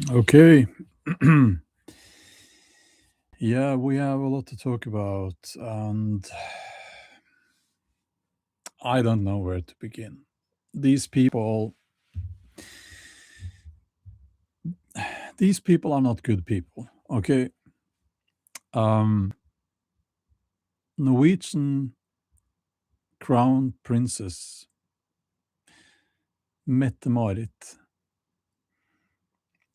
Okay. Yeah, we have a lot to talk about, and I don't know where to begin. These people, these people are not good people. Okay. Um, Norwegian crown princess Mette-Marit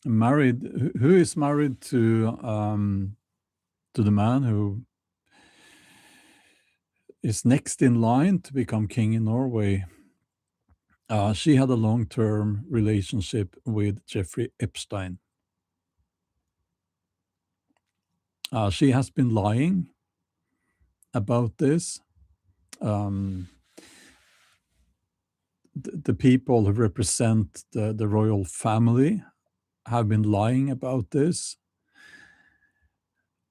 married, who is married to the man who is next in line to become king in Norway. She had a long-term relationship with Jeffrey Epstein. She has been lying about this. Um, the people who represent the royal family have been lying about this.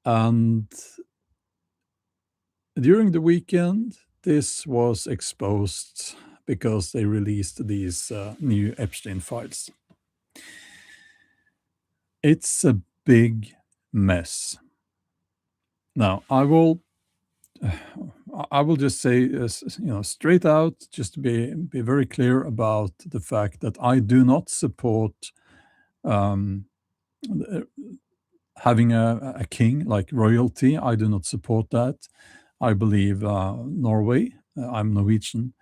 And during the weekend, this was exposed because they released these new Epstein files. It's a big mess. Now, I will just say, straight out, just to be very clear about the fact that I do not support um, uh, having a king like royalty. I do not support that. I believe Norway. I'm Norwegian,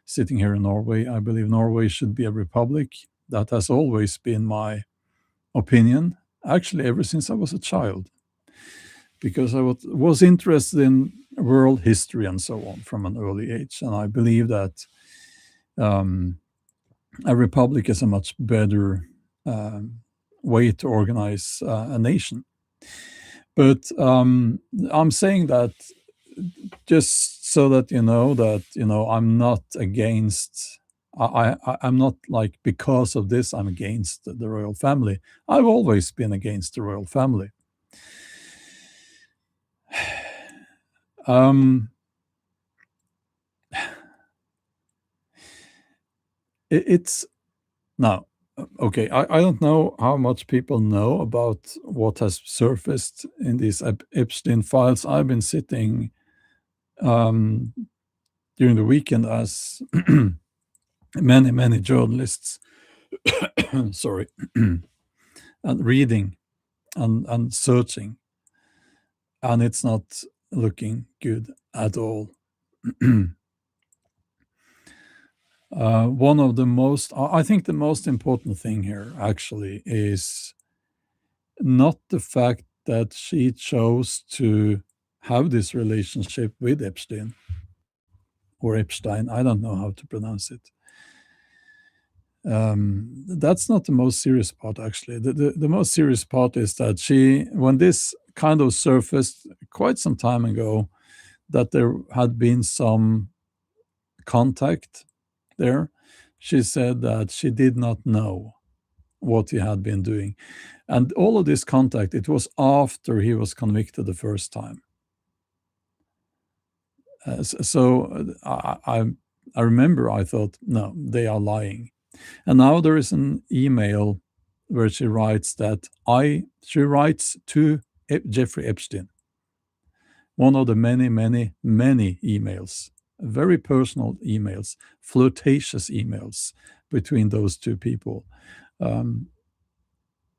sitting here in Norway. I believe Norway should be a republic. That has always been my opinion, actually, ever since I was a child, because I was interested in world history and so on from an early age. And I believe that um, a republic is a much better way to organize a nation. But I'm saying that just so that I'm not against. I'm not like, because of this I'm against the royal family. I've always been against the royal family. Um, it's now okay. I don't know how much people know about what has surfaced in these Epstein files. I've been sitting um, during the weekend as many journalists, sorry, and reading and searching, and it's not looking good at all. One of the most, I think the most important thing here actually is not the fact that she chose to have this relationship with Epstein or Epstein. I don't know how to pronounce it. That's not the most serious part, actually. The most serious part is that when this kind of surfaced quite some time ago, that there had been some contact there, she said that she did not know what he had been doing. And all of this contact, it was after he was convicted the first time. I remember I thought, no, they are lying. And now there is an email where she writes she writes to Jeffrey Epstein, one of the many emails, very personal emails, flirtatious emails between those two people. Um,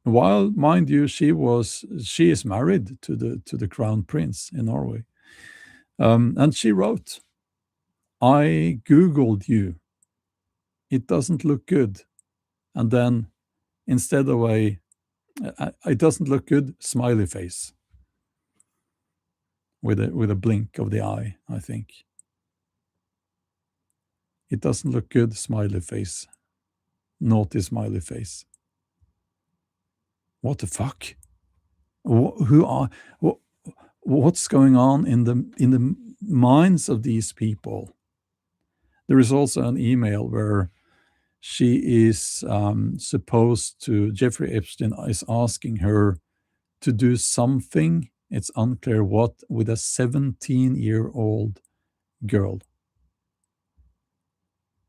while, mind you, she is married to the crown prince in Norway, and she wrote, "I googled you. It doesn't look good." And then, instead of it doesn't look good, smiley face with a blink of the eye, I think. It doesn't look good, smiley face, naughty smiley face. What the fuck? Who are what's going on in the minds of these people? There is also an email where she is supposed to, Jeffrey Epstein is asking her to do something, it's unclear what, with a 17-year-old girl.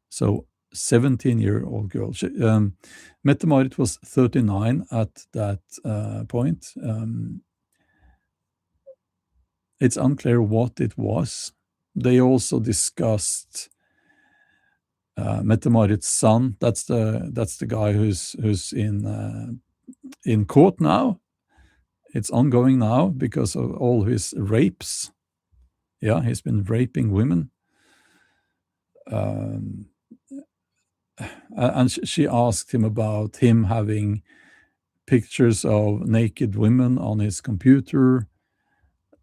So 17-year-old girl. Mette-Marit was 39 at that point. It's unclear what it was. They also discussed Mette-Marit's son. That's the guy who's in court now. It's ongoing now because of all his rapes. Yeah, he's been raping women. And she asked him about him having pictures of naked women on his computer.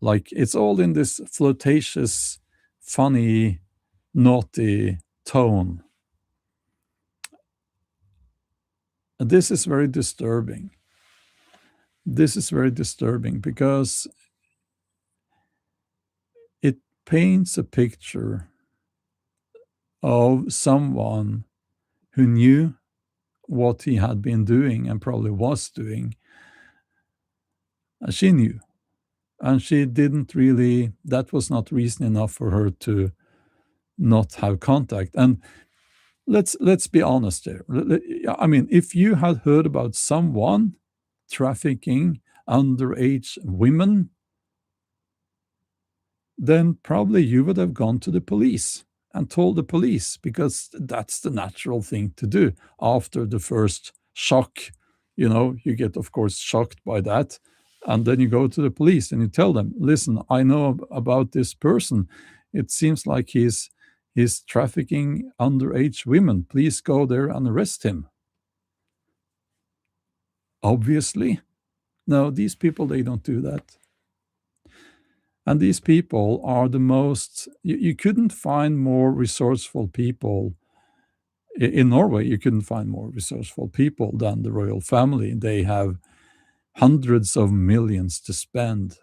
Like, it's all in this flirtatious, funny, naughty tone. This is very disturbing. This is very disturbing because it paints a picture of someone who knew what he had been doing and probably was doing. She knew. And she didn't really, that was not reason enough for her to not have contact. And let's be honest here. I mean, if you had heard about someone trafficking underage women, then probably you would have gone to the police and told the police, because that's the natural thing to do after the first shock. You get, of course, shocked by that. And then you go to the police and you tell them, listen, I know about this person. It seems like he's trafficking underage women. Please go there and arrest him. Obviously. No, these people, they don't do that. And these people are the most, you couldn't find more resourceful people. In Norway, you couldn't find more resourceful people than the royal family. They have hundreds of millions to spend.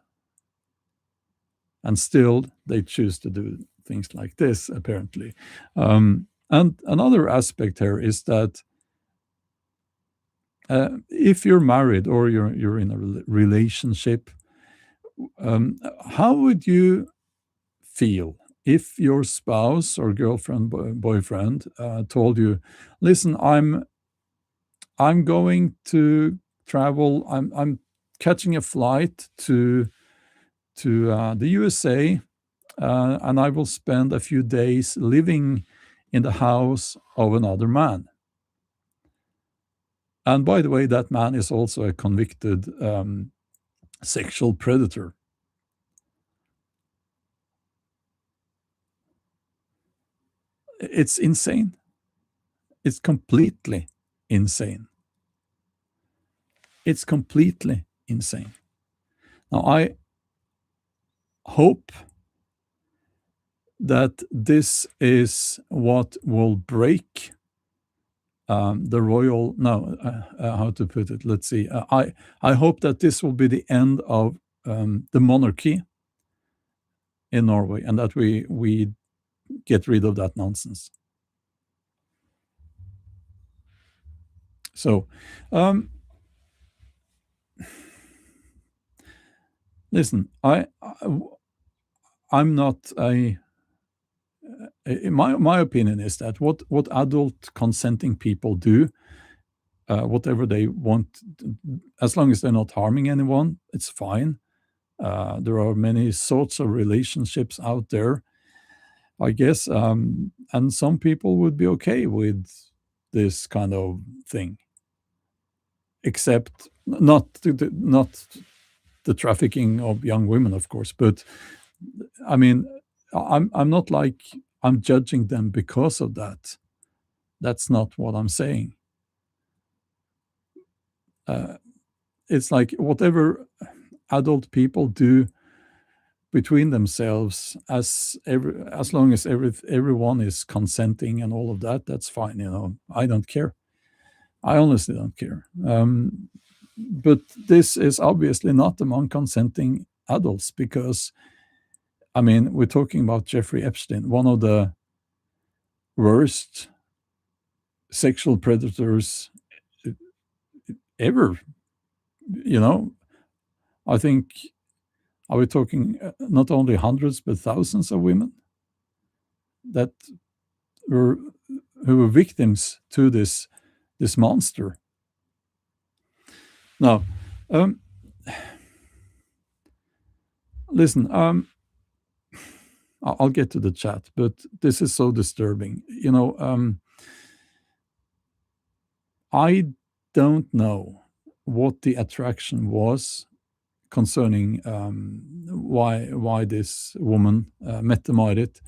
And still, they choose to do things like this, apparently. And another aspect here is that if you're married or you're in a relationship, how would you feel if your spouse or girlfriend, boyfriend told you, listen, I'm going to travel, I'm catching a flight to the USA, and I will spend a few days living in the house of another man. And by the way, that man is also a convicted sexual predator. It's insane. It's completely insane. It's completely insane. Now, I hope that this is what will break the royal, no, how to put it? Let's see. I hope that this will be the end of the monarchy in Norway, and that we get rid of that nonsense. So, listen, I'm not my opinion is that what adult consenting people do, whatever they want, as long as they're not harming anyone, it's fine. There are many sorts of relationships out there, I guess, and some people would be okay with this kind of thing, except not the trafficking of young women, of course. But I mean, I'm not like I'm judging them because of that. That's not what I'm saying. It's like whatever adult people do between themselves, as long as everyone is consenting and all of that, that's fine. I don't care. I honestly don't care. But this is obviously not among consenting adults, because, I mean, we're talking about Jeffrey Epstein, one of the worst sexual predators ever. I think, are we talking not only hundreds but thousands of women that were who were victims to this monster. Now, um, listen, I'll get to the chat, but this is so disturbing. I don't know what the attraction was concerning why this woman, Mette-Marit,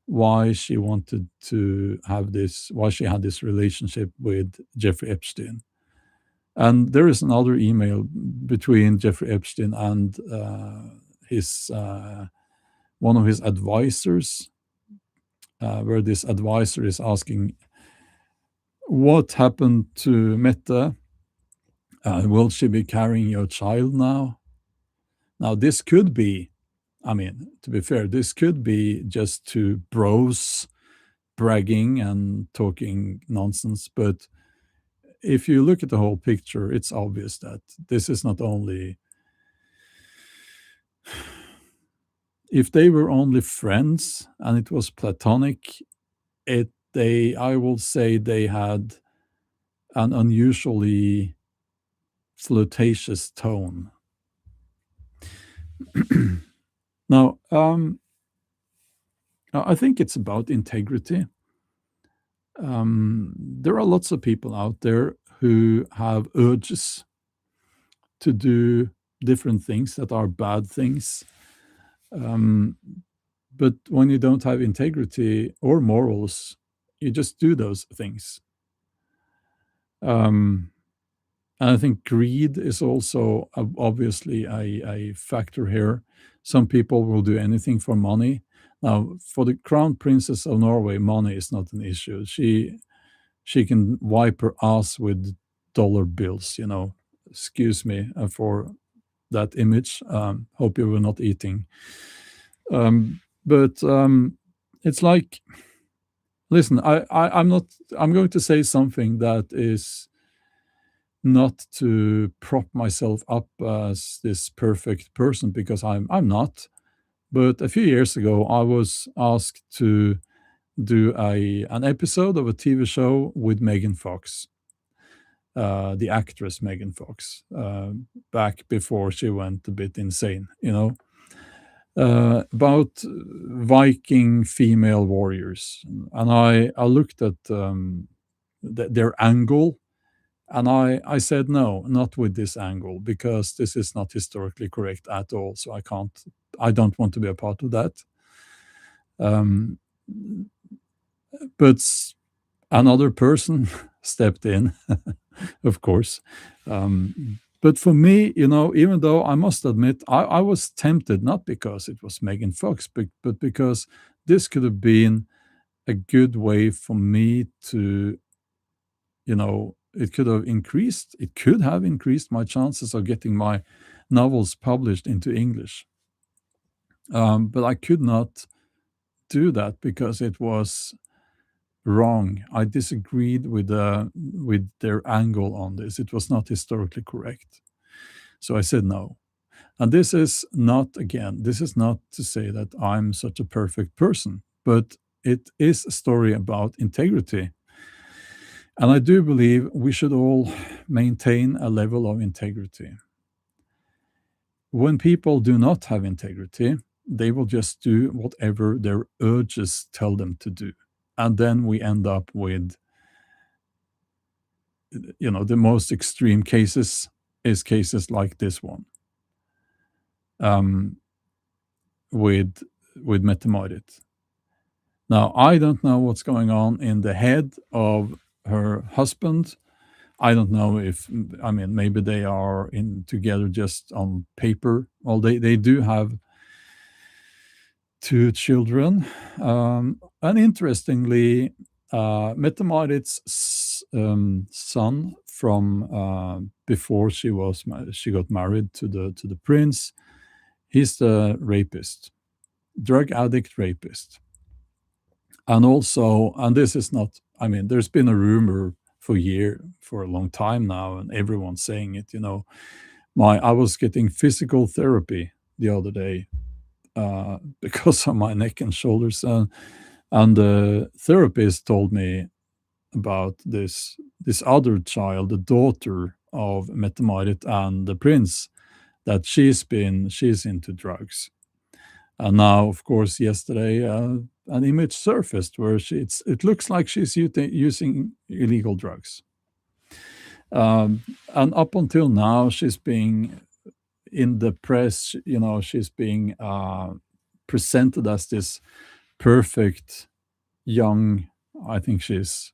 why she wanted to have this, why she had this relationship with Jeffrey Epstein. And there is another email between Jeffrey Epstein and his one of his advisors, where this advisor is asking, "What happened to Mette? Will she be carrying your child now?" Now, this could be, I mean, to be fair, this could be just two bros bragging and talking nonsense. But if you look at the whole picture, it's obvious that this is not only, if they were only friends and it was platonic, I will say they had an unusually flirtatious tone. Now, I think it's about integrity. There are lots of people out there who have urges to do different things that are bad things. But when you don't have integrity or morals, you just do those things. And I think greed is also obviously a factor here. Some people will do anything for money. Now, for the Crown Princess of Norway, money is not an issue. She can wipe her ass with dollar bills. Excuse me for that image. Hope you were not eating. But it's like, listen, I'm not. I'm going to say something that is not to prop myself up as this perfect person, because I'm not. But a few years ago, I was asked to do an episode of a TV show with Megan Fox, the actress Megan Fox, back before she went a bit insane, about Viking female warriors. And I looked at their angle, and I said, no, not with this angle, because this is not historically correct at all. So I don't want to be a part of that. But another person stepped in, of course. But for me, even though I must admit, I was tempted, not because it was Megan Fox, but because this could have been a good way for me to, it could have increased my chances of getting my novels published into English. But I could not do that because it was wrong. I disagreed with their angle on this. It was not historically correct. So I said no. And this is not to say that I'm such a perfect person, but it is a story about integrity. And I do believe we should all maintain a level of integrity. When people do not have integrity, they will just do whatever their urges tell them to do. And then we end up with, the most extreme cases is cases like this one, with Mette-Marit. Now, I don't know what's going on in the head of her husband. I don't know maybe they are in together just on paper. Well, they do have two children. And interestingly, Mette-Marit's son from before she got married to the prince, he's the rapist, drug addict rapist. And also, and this is not, there's been a rumor for a long time now, and everyone's saying it, I was getting physical therapy the other day because of my neck and shoulders, and the therapist told me, about this other child, the daughter of Mette-Marit and the prince, that she's into drugs. And now, of course, yesterday, an image surfaced where it looks like she's using illegal drugs. And up until now, she's being in the press, she's being presented as this perfect young, I think she's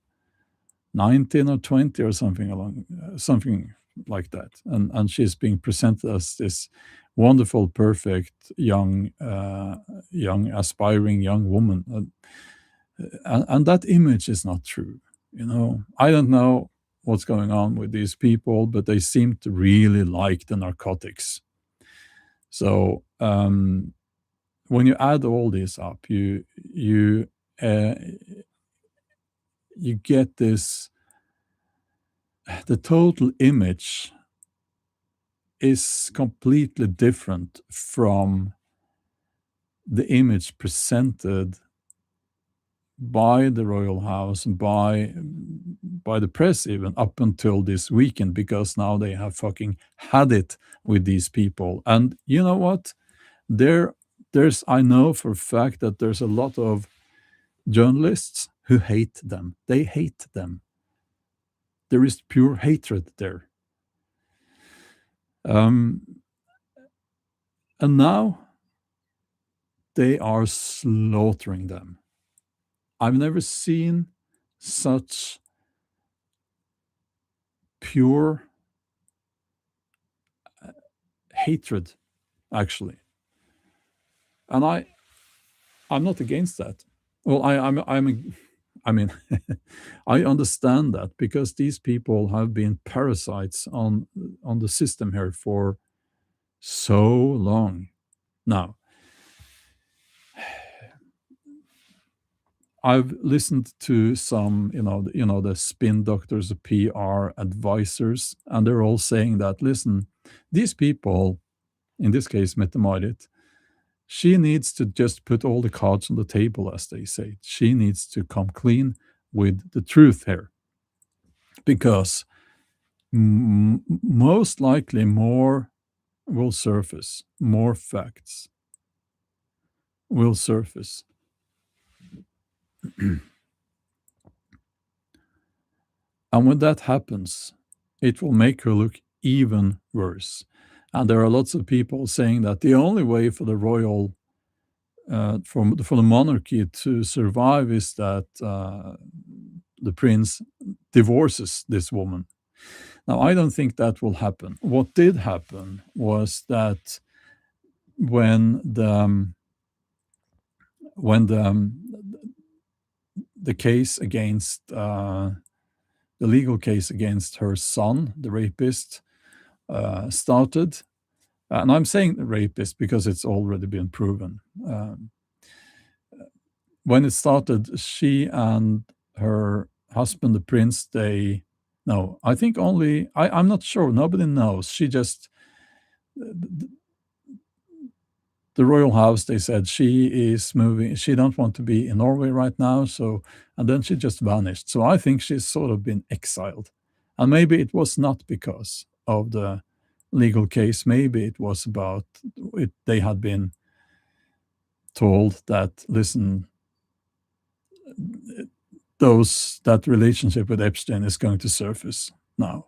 19 or 20 or something like that. And she's being presented as this wonderful, perfect young aspiring young woman. And that image is not true. I don't know what's going on with these people, but they seem to really like the narcotics. So when you add all this up, uh, you get this. The total image is completely different from the image presented by the royal house and by the press, even up until this weekend, because now they have fucking had it with these people. And you know what? There's I know for a fact that there's a lot of journalists who hate them. They hate them. There is pure hatred there. And now they are slaughtering them. I've never seen such pure hatred, actually. And I'm not against that. Well, I mean, I understand that because these people have been parasites on the system here for so long. Now, I've listened to some, the spin doctors, the PR advisors, and they're all saying that, listen, these people, in this case, Mette-Marit, she needs to just put all the cards on the table, as they say. She needs to come clean with the truth here, because most likely more will surface, more facts will surface. And when that happens, it will make her look even worse. And there are lots of people saying that the only way for the royal, for the monarchy to survive is that the prince divorces this woman. Now, I don't think that will happen. What did happen was that when the case against the legal case against her son, the rapist, started. And I'm saying rapist because it's already been proven. When it started, she and her husband, the prince, no, I think I'm not sure, nobody knows. She just, the royal house, they said she is moving, she don't want to be in Norway right now, and then she just vanished. So I think she's sort of been exiled. And maybe it was not because of the legal case. Maybe it was about it. They had been told that, listen, that relationship with Epstein is going to surface now.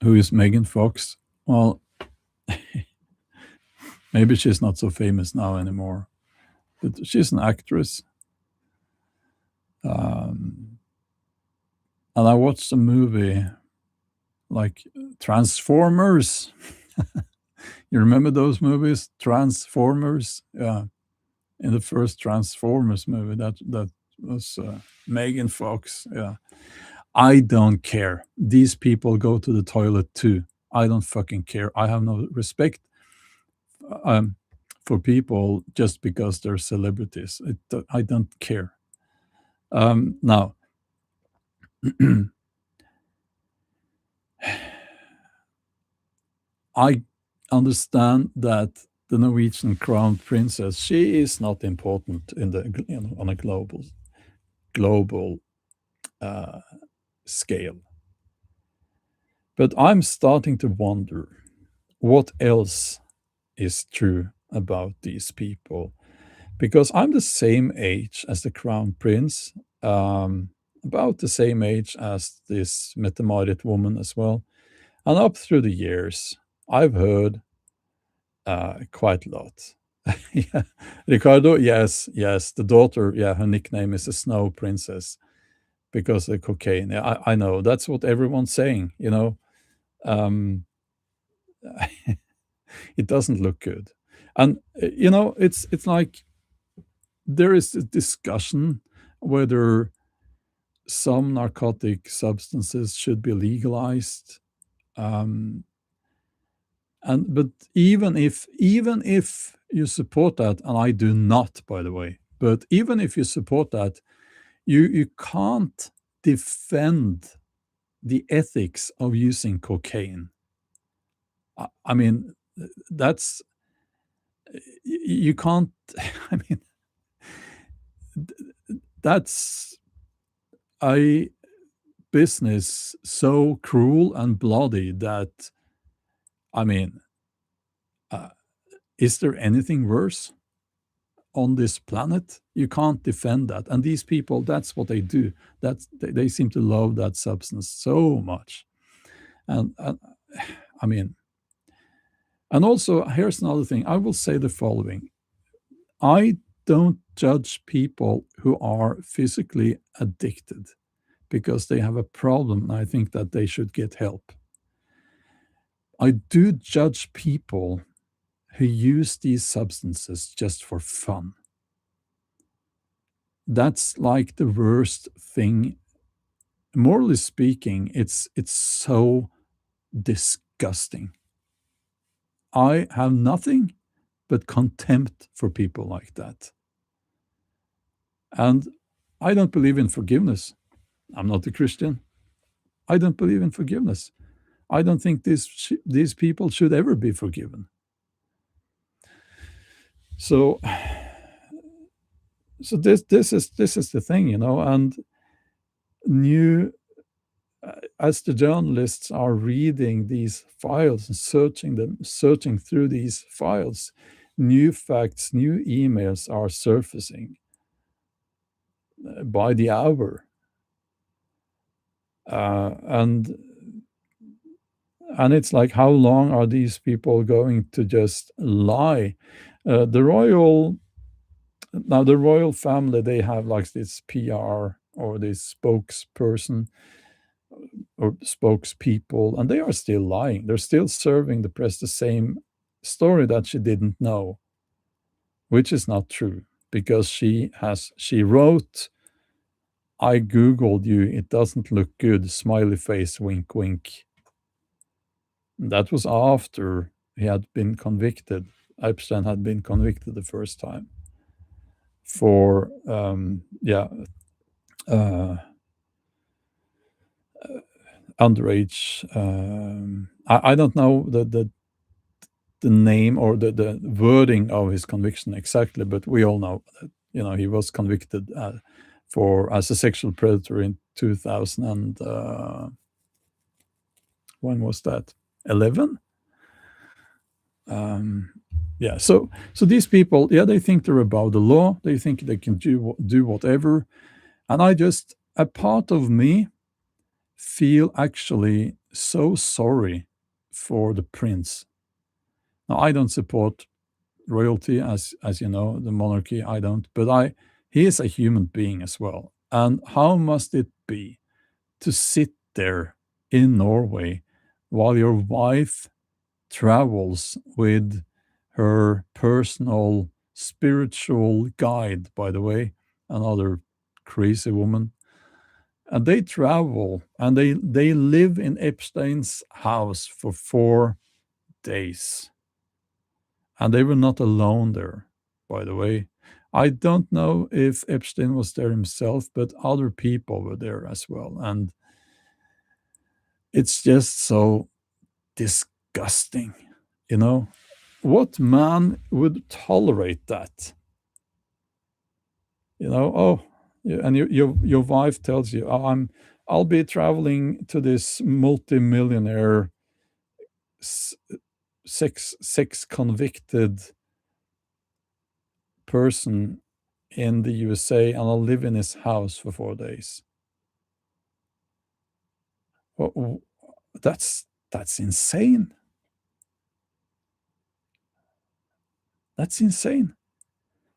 Who is Megan Fox? Well, maybe she's not so famous now anymore, but she's an actress. And I watched a movie like Transformers. You remember those movies? Transformers? Yeah. In the first Transformers movie, that was Megan Fox. Yeah. I don't care. These people go to the toilet too. I don't fucking care. I have no respect for people just because they're celebrities. I don't care. Now, I understand that the Norwegian crown princess, she is not important in on a global uh, scale. But I'm starting to wonder what else is true about these people, because I'm the same age as the crown prince, about the same age as this Mette-Marit woman as well. And up through the years, I've heard quite a lot. Yeah. Ricardo, yes, yes, the daughter, yeah, her nickname is the Snow Princess because of cocaine. Yeah, I know that's what everyone's saying. Um, it doesn't look good, and it's like there is a discussion whether some narcotic substances should be legalized. Um, and but even if you support that, and I do not, by the way, but even if you support that, you can't defend the ethics of using cocaine. I mean, that's you can't. I mean, that's a business so cruel and bloody that, I mean, uh, is there anything worse on this planet? You can't defend that. And these people, that's what they do. They seem to love that substance so much. And I mean, and also here's another thing. I will say the following: I don't judge people who are physically addicted because they have a problem, and I think that they should get help. I do judge people who use these substances just for fun. That's like the worst thing. Morally speaking, it's so disgusting. I have nothing but contempt for people like that. And I don't believe in forgiveness. I'm not a Christian. I don't believe in forgiveness. I don't think these people should ever be forgiven. So this is the thing. And new as the journalists are reading these files and searching through these files, new facts, new emails are surfacing by the hour. And it's like, how long are these people going to just lie? The royal family, they have like this PR or this spokesperson or spokespeople, and they are still lying. They're still serving the press the same story that she didn't know, which is not true, because she wrote, "I googled you, it doesn't look good, smiley face, wink wink." That was after he had been convicted. Epstein had been convicted the first time for uh, underage. I don't know the name or the wording of his conviction exactly, but we all know that he was convicted for as a sexual predator in 2000 and when was that? 11. Yeah, so these people, yeah, they think they're above the law. They think they can do whatever, and a part of me feel actually so sorry for the prince. Now, I don't support royalty, as you know, the monarchy. I don't, but he is a human being as well. And how must it be to sit there in Norway while your wife travels with her personal spiritual guide, by the way, another crazy woman. And they travel and they live in Epstein's house for 4 days. And they were not alone there, by the way. I don't know if Epstein was there himself, but other people were there as well. And it's just so disgusting. You know, what man would tolerate that? Oh, yeah, and your wife tells you, "Oh, I'll be traveling to this multimillionaire s- sex convicted person in the USA, and I'll live in his house for 4 days." Well, that's insane. That's insane.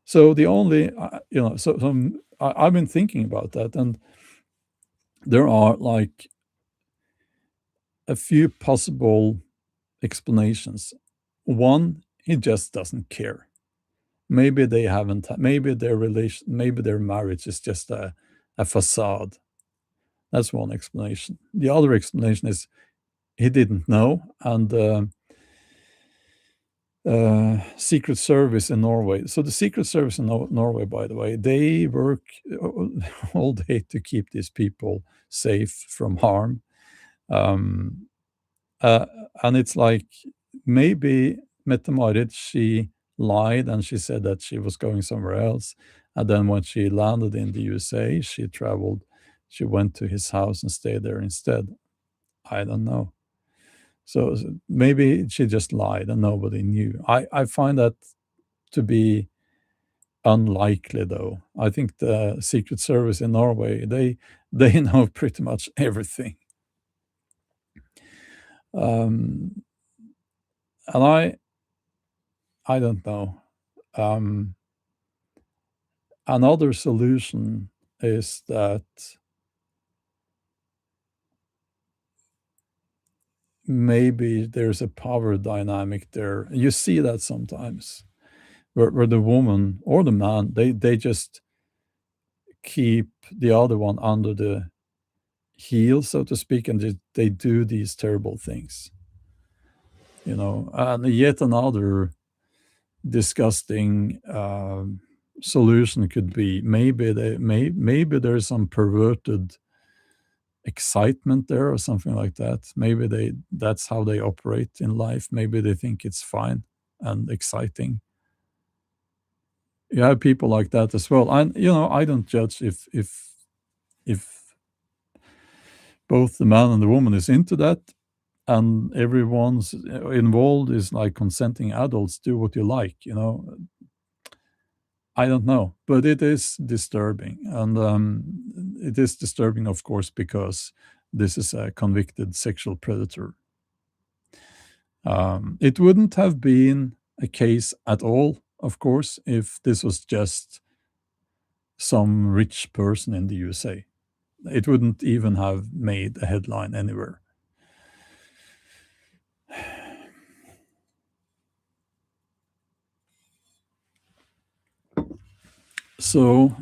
So the only, I've been thinking about that, and there are like a few possible explanations. One, he just doesn't care. Maybe they haven't. Maybe their relation. Maybe their marriage is just a facade. That's one explanation. The other explanation is he didn't know, and Secret Service in Norway. So the Secret Service in Norway, by the way, they work all day to keep these people safe from harm. Um, uh, and it's like maybe Mette-Marit, she lied and she said that she was going somewhere else. And then when she landed in the USA, she went to his house and stayed there instead. I don't know. So maybe she just lied and nobody knew. I find that to be unlikely, though. I think the Secret Service in Norway, they know pretty much everything. Um, and I don't know. Um, Another solution is that maybe there's a power dynamic there. You see that sometimes where the woman or the man, they just keep the other one under the heel, so to speak, and they do these terrible things. And yet another disgusting solution could be maybe there's some perverted excitement there or something like that. Maybe that's how they operate in life. Maybe they think it's fine and exciting. You have people like that as well. And I don't judge if both the man and the woman is into that, and everyone's involved is like consenting adults. Do what you like. I don't know, but it is disturbing, and it is disturbing, of course, because this is a convicted sexual predator. It wouldn't have been a case at all, of course, if this was just some rich person in the USA. It wouldn't even have made a headline anywhere. So,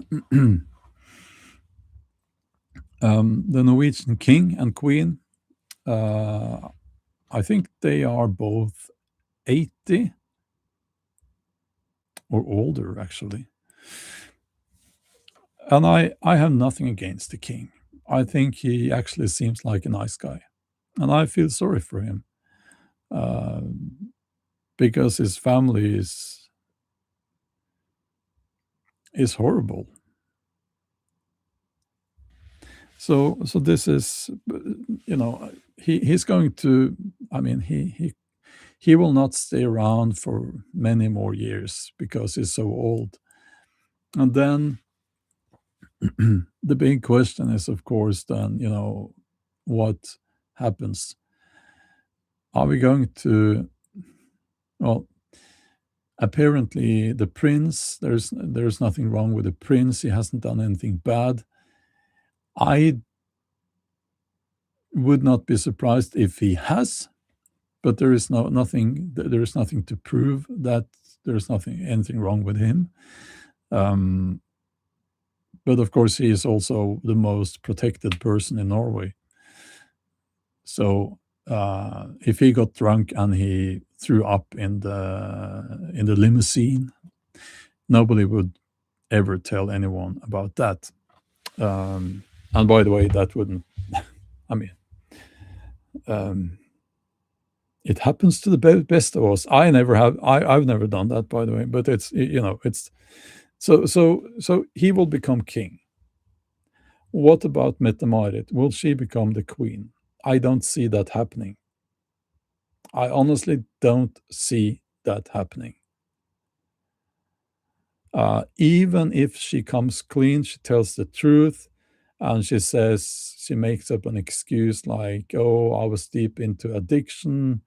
the Norwegian king and queen, uh, I think they are both 80 or older, actually. And I have nothing against the king. I think he actually seems like a nice guy. And I feel sorry for him, uh, because his family is horrible. So this is, he's going to. I mean, he will not stay around for many more years because he's so old. And then the big question is, of course, then what happens? Are we going to? Well, apparently the prince. There's nothing wrong with the prince. He hasn't done anything bad. I would not be surprised if he has, but there is nothing to prove that there's anything wrong with him. Um, but of course, he is also the most protected person in Norway. So if he got drunk and he threw up in the limousine, nobody would ever tell anyone about that. And by the way, that wouldn't. I mean, um, It happens to the best of us. I've never done that, by the way, but it's so he will become king. What about Mette-Marit? Will she become the queen? I don't see that happening. I honestly don't see that happening. Even if she comes clean, she tells the truth, and she makes up an excuse like, "Oh, I was deep into addiction,"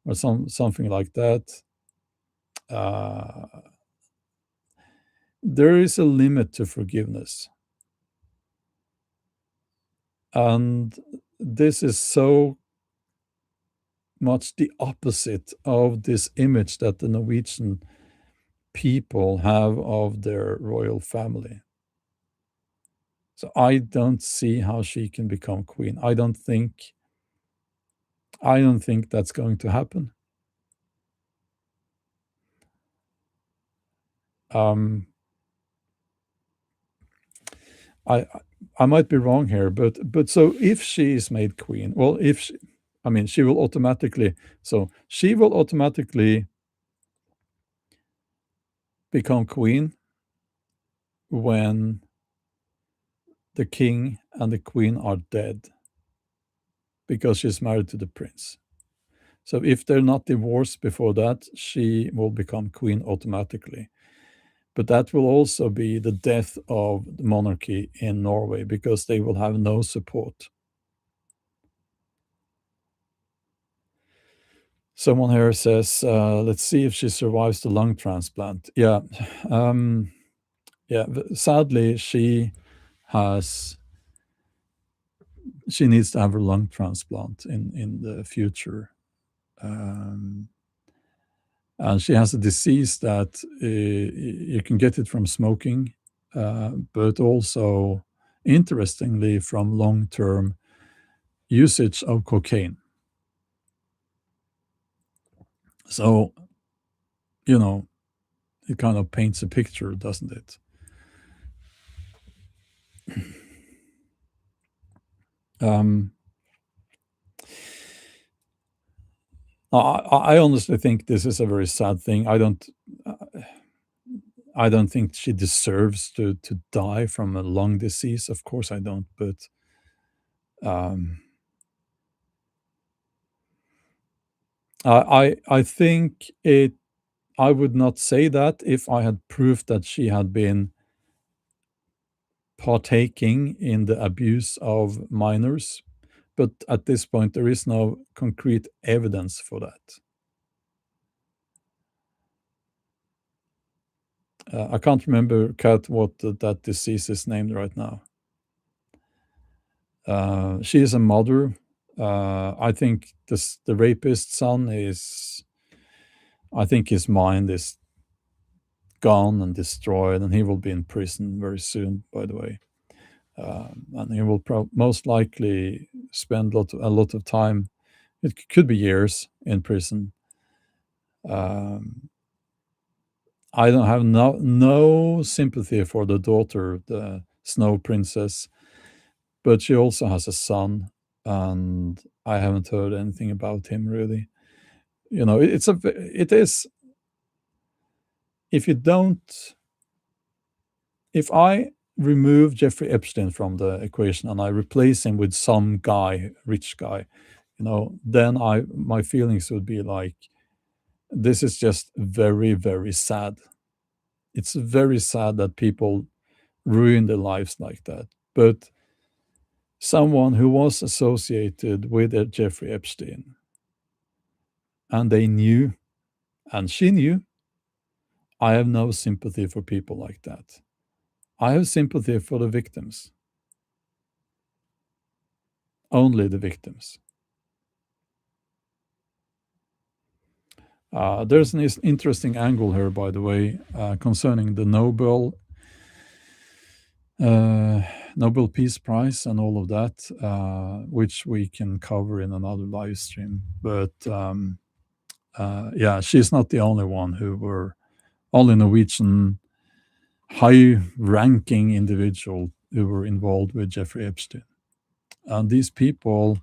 or something like that. Uh, there is a limit to forgiveness, and this is so much the opposite of this image that the Norwegian people have of their royal family. So I don't see how she can become queen. I don't think that's going to happen. Um, I I might be wrong here, but so if she is made queen, well, if she, I mean, she will automatically become queen when the king and the queen are dead because she's married to the prince. So if they're not divorced before that, she will become queen automatically. But that will also be the death of the monarchy in Norway because they will have no support. Someone here says, let's see if she survives the lung transplant. Yeah. Um, yeah. Sadly, has, she needs to have her lung transplant in the future. Um, and she has a disease that you can get it from smoking, but also, interestingly, from long term usage of cocaine. So, you know, it kind of paints a picture, doesn't it? Um, I honestly think this is a very sad thing. I don't think she deserves to die from a lung disease. Of course, I don't. But um, I think it. I would not say that if I had proof that she had been partaking in the abuse of minors. But at this point, there is no concrete evidence for that. I can't remember, Kat, what that disease is named right now. She is a mother. I think the rapist's son is. I think his mind is gone and destroyed, and he will be in prison very soon. By the way, and he will most likely spend a lot of time. It could be years in prison. Um, I don't have no sympathy for the daughter, the Snow Princess, but she also has a son, and I haven't heard anything about him really. It is, if you don't if I remove Jeffrey Epstein from the equation and I replace him with some guy, rich guy, then I my feelings would be like, this is just very, very sad. It's very sad that people ruin their lives like that. But someone who was associated with Jeffrey Epstein, and they knew, and she knew, I have no sympathy for people like that. I have sympathy for the victims, only the victims. There's an interesting angle here, by the way, concerning the uh, Nobel Peace Prize and all of that, which we can cover in another live stream. But yeah, she's not the only one who were only Norwegian high-ranking individual who were involved with Jeffrey Epstein. And these people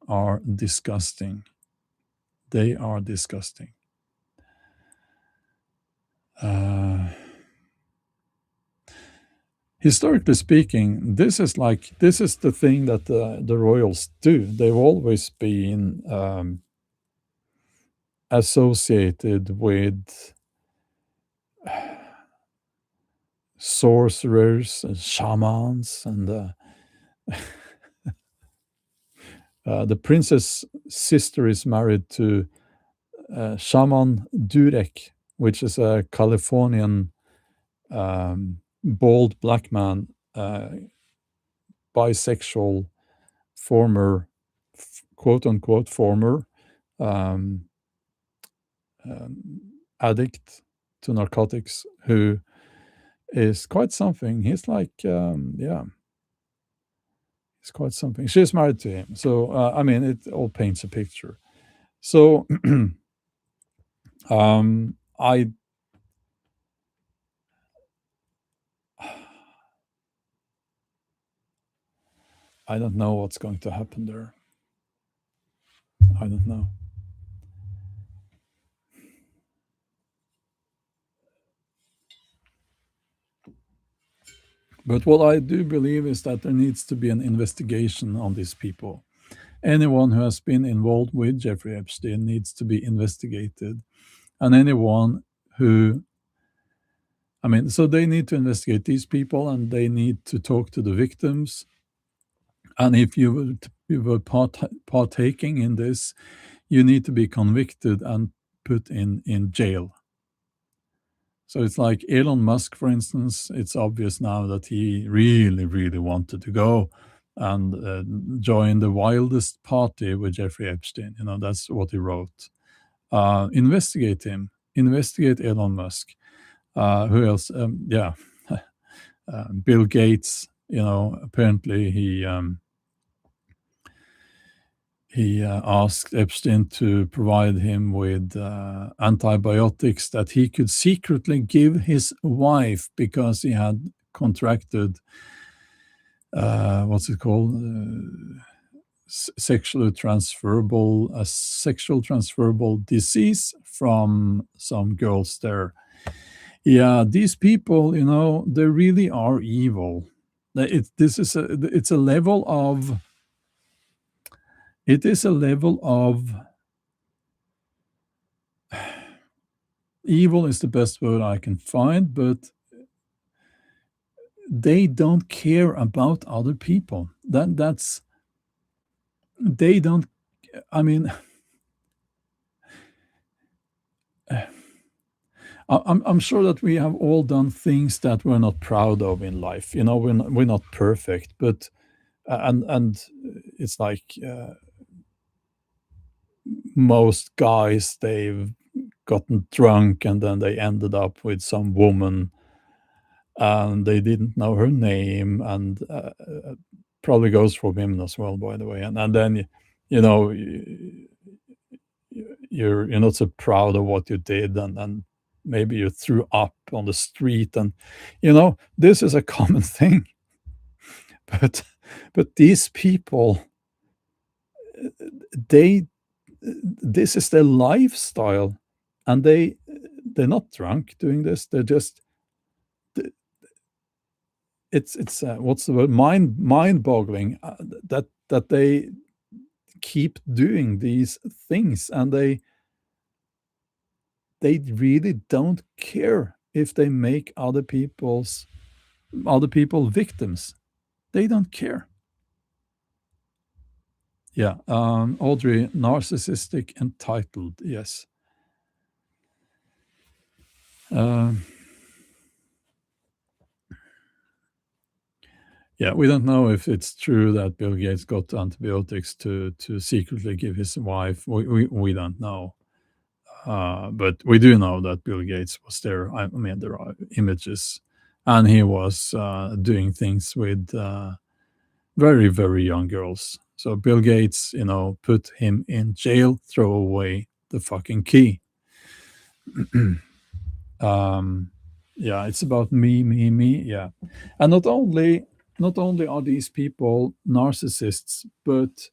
are disgusting, They are disgusting. Uh, Historically speaking, this is the thing that the royals do. They've always been associated with sorcerers and shamans, and the princess sister is married to shaman Durek, which is a Californian bald black man, bisexual, former, quote unquote, former um, addict to narcotics, who is quite something. He's like, yeah, he's quite something. She's married to him. So, I mean, it all paints a picture. So, um, I, I don't know what's going to happen there. I don't know. But what I do believe is that there needs to be an investigation on these people. Anyone who has been involved with Jeffrey Epstein needs to be investigated. And anyone who, I mean, so they need to investigate these people, and they need to talk to the victims. And if you were partaking in this, you need to be convicted and put in jail. So it's like Elon Musk, for instance. It's obvious now that he really, really wanted to go and join the wildest party with Jeffrey Epstein. You know, that's what he wrote. Investigate him. Investigate Elon Musk. Who else? Yeah, Bill Gates. You know, apparently he asked Epstein to provide him with antibiotics that he could secretly give his wife because he had contracted what's it called, sexual transferable disease from some girls there. Yeah, these people, you know, they really are evil. It's a level of, it is a level of, evil is the best word I can find, but they don't care about other people. That's they don't. I mean, I'm sure that we have all done things that we're not proud of in life. You know, we're not perfect, but and it's like most guys, they've gotten drunk and then they ended up with some woman and they didn't know her name, and probably goes for women as well, by the way. And then, you know, you're not so proud of what you did, and maybe you threw up on the street, and you know, this is a common thing. But these people, they this is their lifestyle, and they're not drunk doing this. They're just, it's what's the word, mind boggling, that they keep doing these things, and they really don't care if they make other people victims. They don't care. Yeah, Audrey, narcissistic, entitled. Yes. Um, yeah, we don't know if it's true that Bill Gates got antibiotics to secretly give his wife. We don't know. But we do know that Bill Gates was there. I mean, there are images, and he was doing things with very, very young girls. So Bill Gates, you know, put him in jail, throw away the fucking key. um, yeah, it's about me, me, me. Yeah, and not only are these people narcissists, but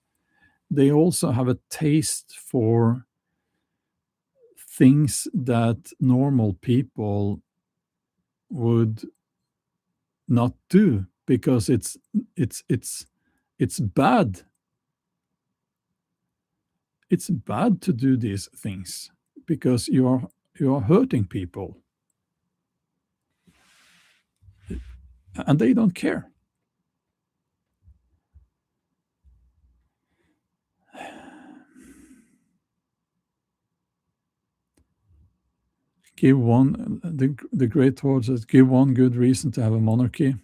they also have a taste for things that normal people would not do because it's bad. It's bad to do these things because you are hurting people and they don't care. Give one the great thought says give one good reason to have a monarchy.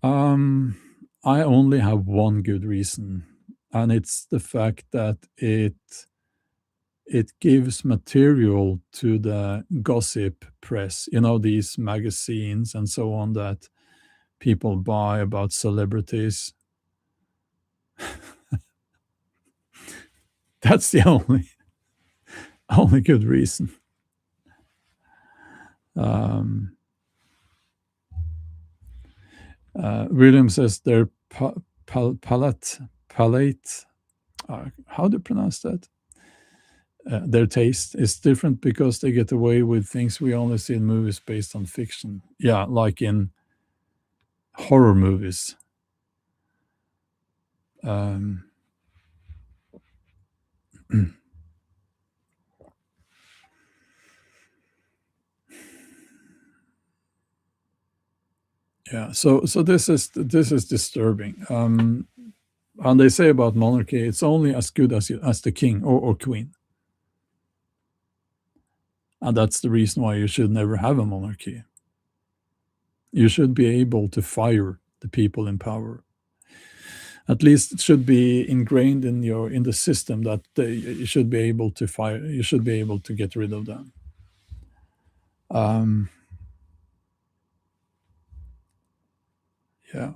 Um, I only have one good reason, and it's the fact that it gives material to the gossip press, these magazines and so on that people buy about celebrities. That's the only good reason. Um, William says their palate, how do you pronounce that? Their taste is different because they get away with things we only see in movies based on fiction. Yeah, like in horror movies. Um, yeah, so this is disturbing. And they say about monarchy, it's only as good as the king or queen, and that's the reason why you should never have a monarchy. You should be able to fire the people in power. At least it should be ingrained in the system that you should be able to fire. You should be able to get rid of them. Um, yeah.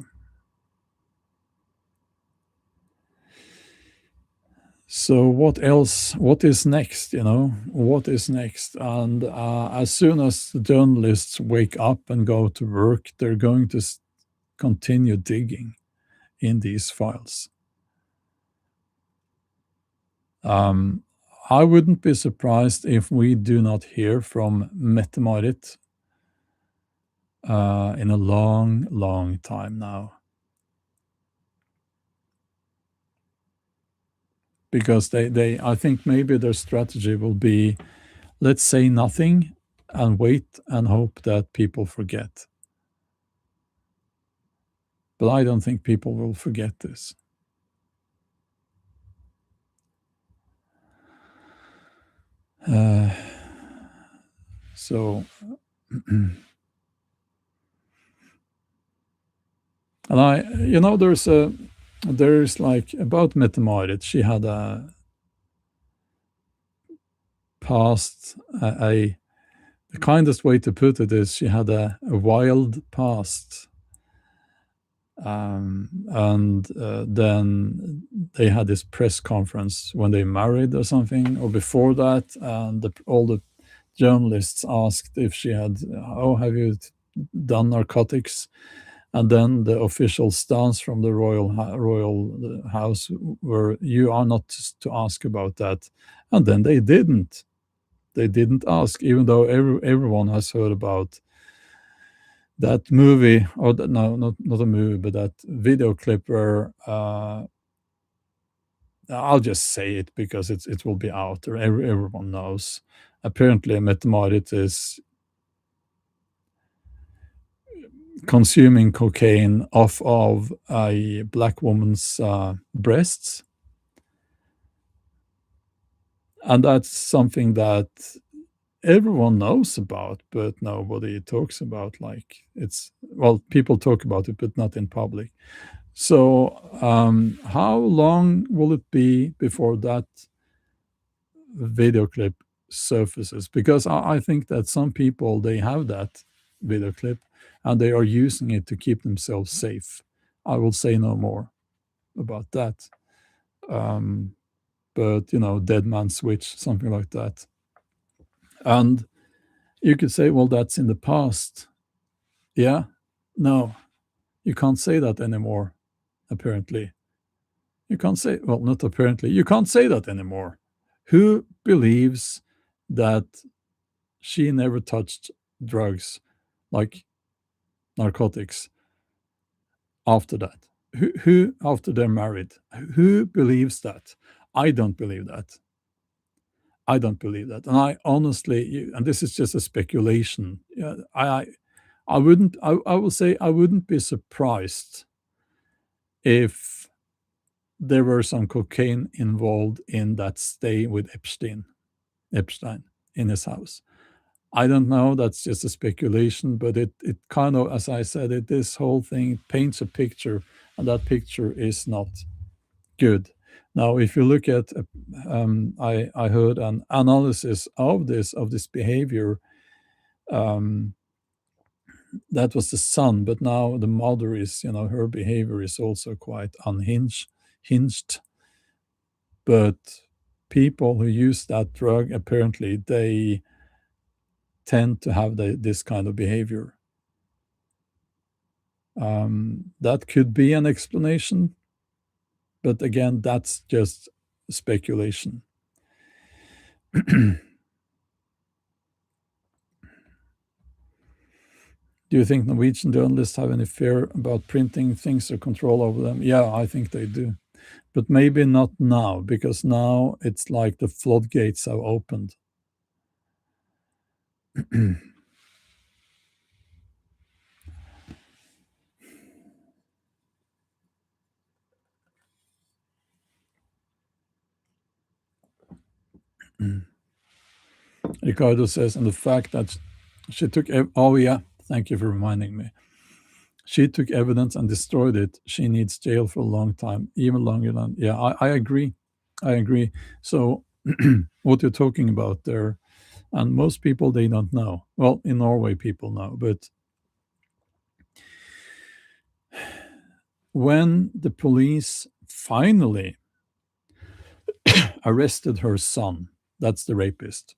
So what else? What is next? What is next? And as soon as the journalists wake up and go to work, they're going to continue digging in these files. Um, I wouldn't be surprised if we do not hear from Mette-Marit in a long, long time now. Because I think maybe their strategy will be, let's say nothing and wait and hope that people forget. But I don't think people will forget this. So, and there's like about Mette-Marit, she had a past, the kindest way to put it is she had a wild past. And then they had this press conference when they married or something, or before that, and all the journalists asked if she had, oh, have you done narcotics? And then the official stance from the royal house were, you are not to ask about that. And then they didn't ask, even though everyone has heard about that movie, or no, not a movie, but that video clip where I'll just say it because it will be out there. Everyone knows. Apparently, Mette-Marit is consuming cocaine off of a black woman's breasts, and that's something that everyone knows about, but nobody talks about. Like people talk about it, but not in public. So, how long will it be before that video clip surfaces? Because I think that some people, they have that video clip and they are using it to keep themselves safe. I will say no more about that. But dead man switch, something like that. And you could say, well, that's in the past. Yeah, no, you can't say that anymore, apparently. You can't say, well, not apparently, you can't say that anymore. Who believes that she never touched drugs like narcotics after that? Who after they're married? Who believes that? I don't believe that. I don't believe that. And I honestly, and this is just a speculation. Yeah, I wouldn't. I will say I wouldn't be surprised if there were some cocaine involved in that stay with Epstein in his house. I don't know. That's just a speculation, but it kind of, as I said, this whole thing paints a picture, and that picture is not good. Now, if you look at, I heard an analysis of this behavior. Um, that was the son, but now the mother is, her behavior is also quite hinged. But people who use that drug, apparently, they tend to have this kind of behavior. That could be an explanation, but again, that's just speculation. Do you think Norwegian journalists have any fear about printing things or control over them? Yeah, I think they do. But maybe not now, because now it's like the floodgates have opened. Ricardo says, and the fact that she took, oh yeah, thank you for reminding me. She took evidence and destroyed it. She needs jail for a long time, even longer than, yeah, I agree. I agree. So what you're talking about there, and most people, they don't know. Well, in Norway, people know, but when the police finally arrested her son, that's the rapist,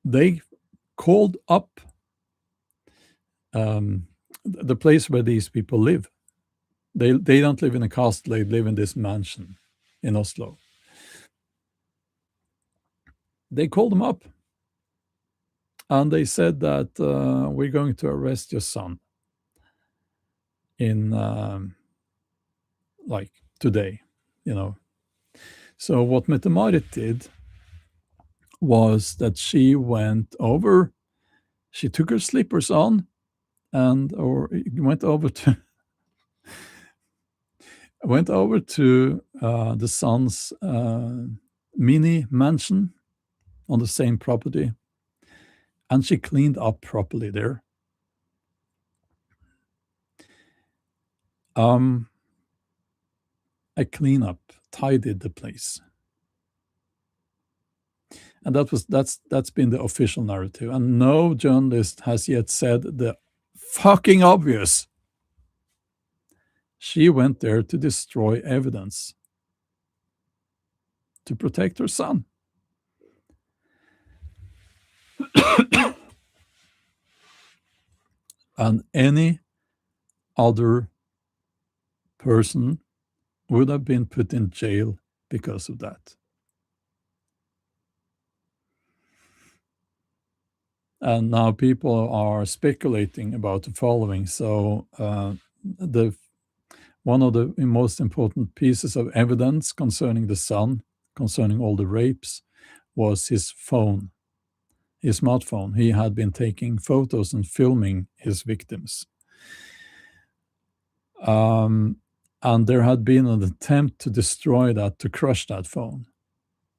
they called up the place where these people live. They don't live in a castle, they live in this mansion in Oslo. They called them up and they said that we're going to arrest your son in like today, So what Mette-Marit did was that she went over, she took her slippers on or went over to the son's mini mansion on the same property, and she cleaned up properly there. A cleanup, tidied the place, and that's been the official narrative. And no journalist has yet said the fucking obvious. She went there to destroy evidence to protect her son. And any other person would have been put in jail because of that. And now people are speculating about the following. So one of the most important pieces of evidence concerning the son, concerning all the rapes, was his phone, his smartphone. He had been taking photos and filming his victims. And there had been an attempt to destroy that, to crush that phone,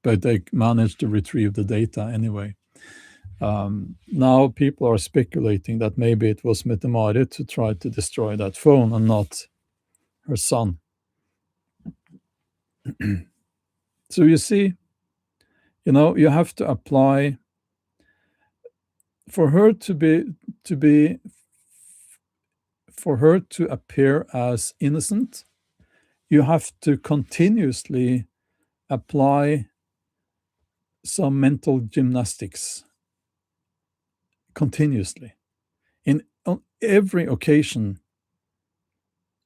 but they managed to retrieve the data anyway. Now people are speculating that maybe it was Mette-Marit who tried to destroy that phone and not her son. So you see, you have to apply for her for her to appear as innocent. You have to continuously apply some mental gymnastics continuously. On every occasion,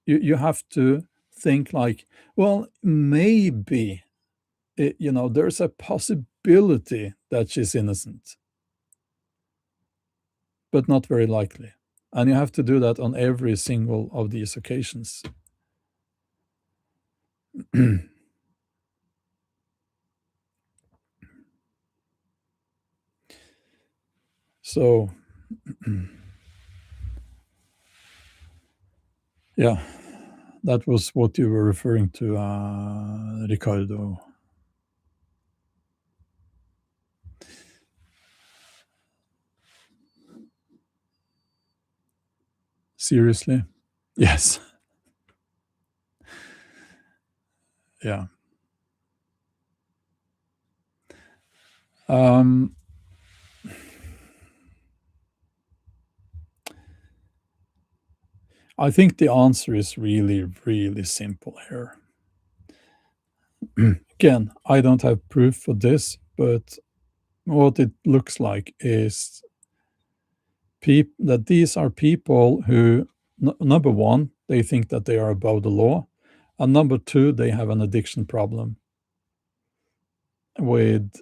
you have to think like, well, maybe there's a possibility that she's innocent, but not very likely. And you have to do that on every single of these occasions. So, yeah, that was what you were referring to, Ricardo. Seriously? Yes. Yeah. Um, I think the answer is really, really simple here. Again, I don't have proof for this, but what it looks like is that these are people who, number one, they think that they are above the law, and number two, they have an addiction problem with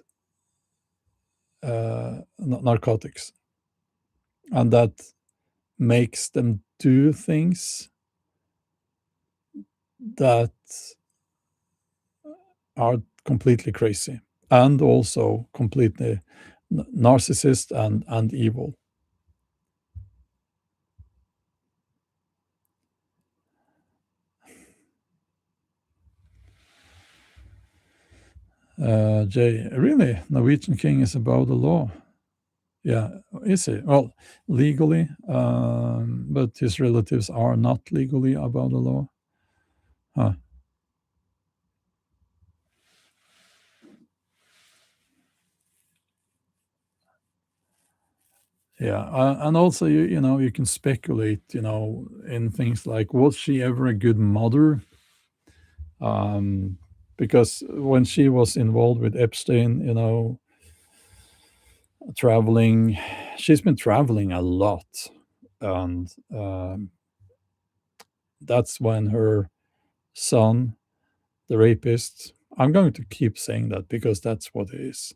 narcotics, and that makes them do things that are completely crazy and also completely narcissist and evil. Jay, really, Norwegian king is above the law. Yeah, is he? Well, legally, but his relatives are not legally above the law. Huh. Yeah, and also you can speculate, in things like, was she ever a good mother? Because when she was involved with Epstein, traveling, she's been traveling a lot, and that's when her son, the rapist, I'm going to keep saying that because that's what it is.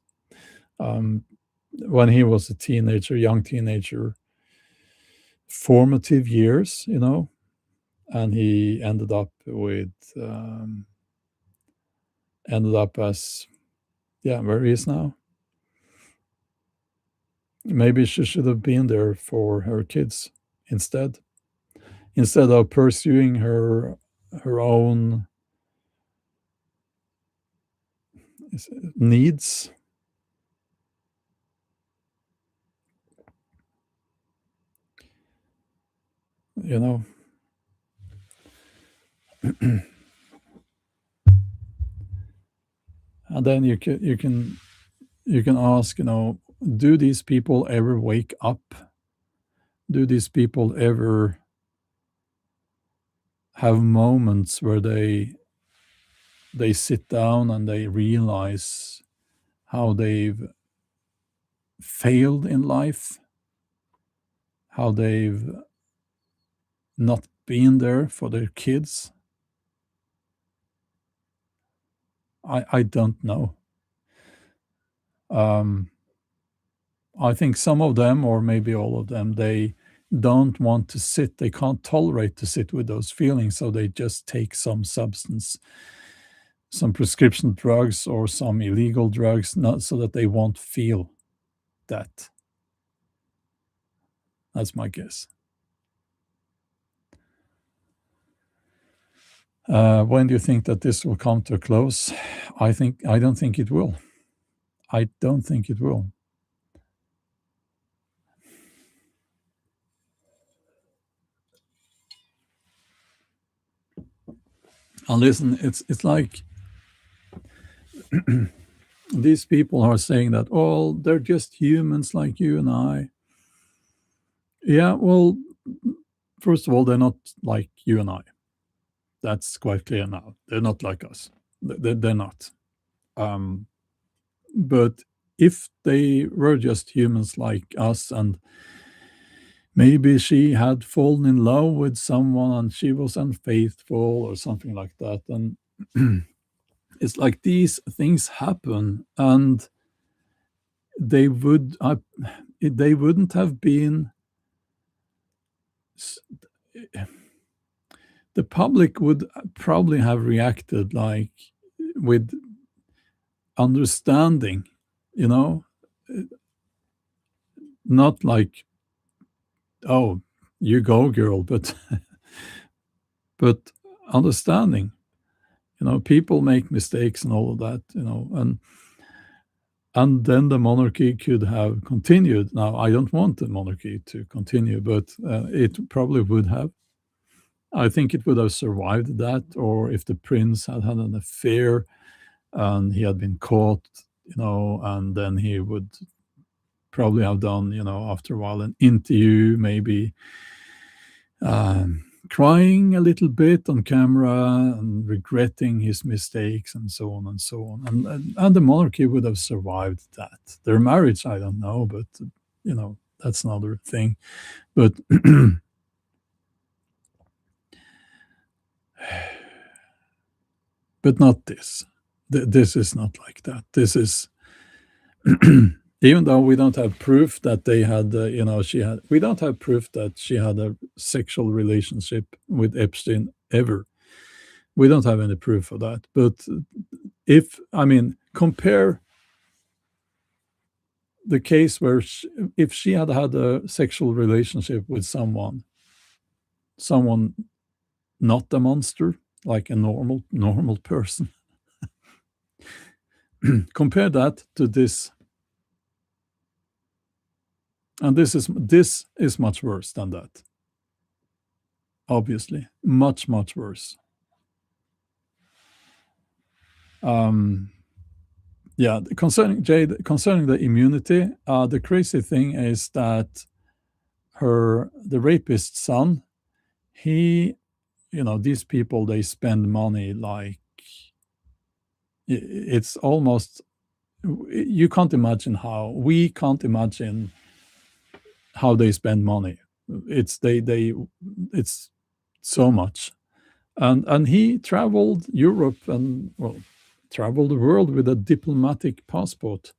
Um, when he was a teenager, young teenager, formative years, and he ended up as, yeah, where he is now. Maybe she should have been there for her kids instead of pursuing her own needs. you know and then you can ask, do these people ever wake up? Do these people ever have moments where they sit down and they realize how they've failed in life, how they've not been there for their kids? I don't know. Um, I think some of them, or maybe all of them, they don't want to sit, they can't tolerate to sit with those feelings, so they just take some substance, some prescription drugs or some illegal drugs, not so that they won't feel that. That's my guess. When do you think that this will come to a close? I don't think it will. I don't think it will. And listen, it's like these people are saying that, oh, they're just humans like you and I. Yeah, well, first of all, they're not like you and I. That's quite clear now. They're not like us. They're not. Um, but if they were just humans like us, and maybe she had fallen in love with someone and she was unfaithful or something like that, and it's like these things happen, and they would they wouldn't have been the public would probably have reacted like with understanding, you know, not like, oh, you go girl, but but understanding, people make mistakes and all of that, and then the monarchy could have continued. Now, I don't want the monarchy to continue, but it probably would have. I think it would have survived that, or if the prince had had an affair and he had been caught, and then he would probably have done, after a while, an interview, maybe crying a little bit on camera and regretting his mistakes and so on and so on. And the monarchy would have survived that. Their marriage, I don't know, but, that's another thing. But but not this. This is not like that. This is even though we don't have proof that they had, we don't have proof that she had a sexual relationship with Epstein ever. We don't have any proof of that. But compare the case where if she had had a sexual relationship with someone not a monster, like a normal person, compare that to this. And this is much worse than that. Obviously, much worse. Yeah, concerning the immunity, the crazy thing is that the rapist son, these people, they spend money like it's almost, we can't imagine how they spend money. It's it's so much. And he traveled Europe and, well, traveled the world with a diplomatic passport.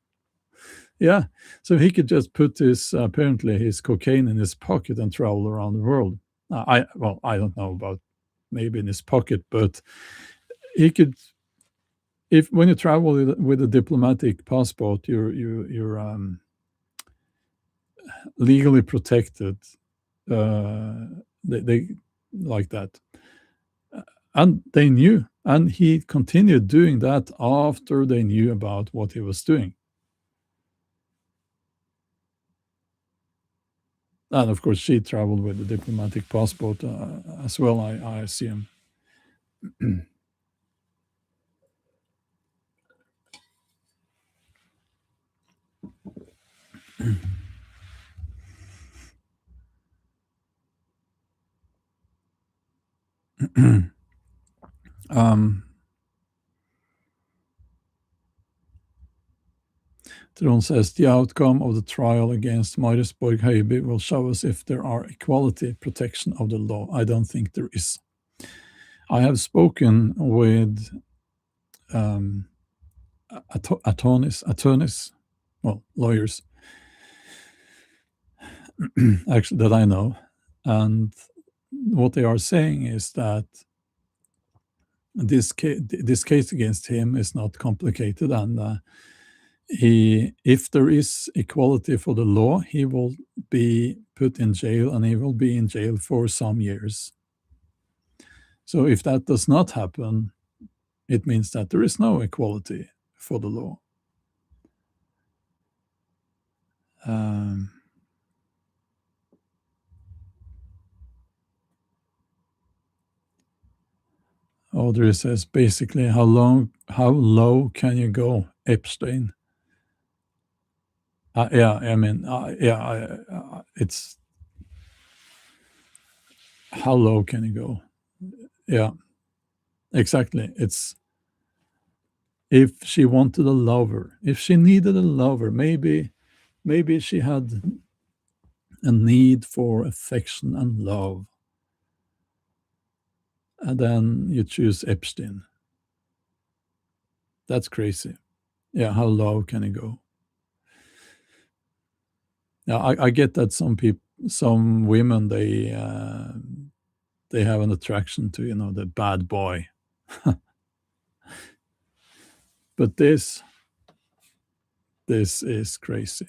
Yeah, so he could just put apparently his cocaine in his pocket and travel around the world. I don't know about maybe in his pocket, but he could. If when you travel with a diplomatic passport, you're legally protected. They like that. And they knew, and he continued doing that after they knew about what he was doing. And of course, she traveled with a diplomatic passport as well, I assume. um, Tron says the outcome of the trial against Marisborg Høiby will show us if there are equality protection of the law. I don't think there is. I have spoken with attorneys, well, lawyers, actually, that I know. And what they are saying is that this case against him is not complicated, and if there is equality for the law, he will be put in jail, and he will be in jail for some years. So if that does not happen, it means that there is no equality for the law. Audrey says, basically, how low can you go, Epstein? It's how low can you go? Yeah, exactly. It's if she wanted a lover, if she needed a lover, maybe she had a need for affection and love, and then you choose Epstein. That's crazy. Yeah, how low can it go? Yeah, I get that some women, they have an attraction to, the bad boy. But this is crazy.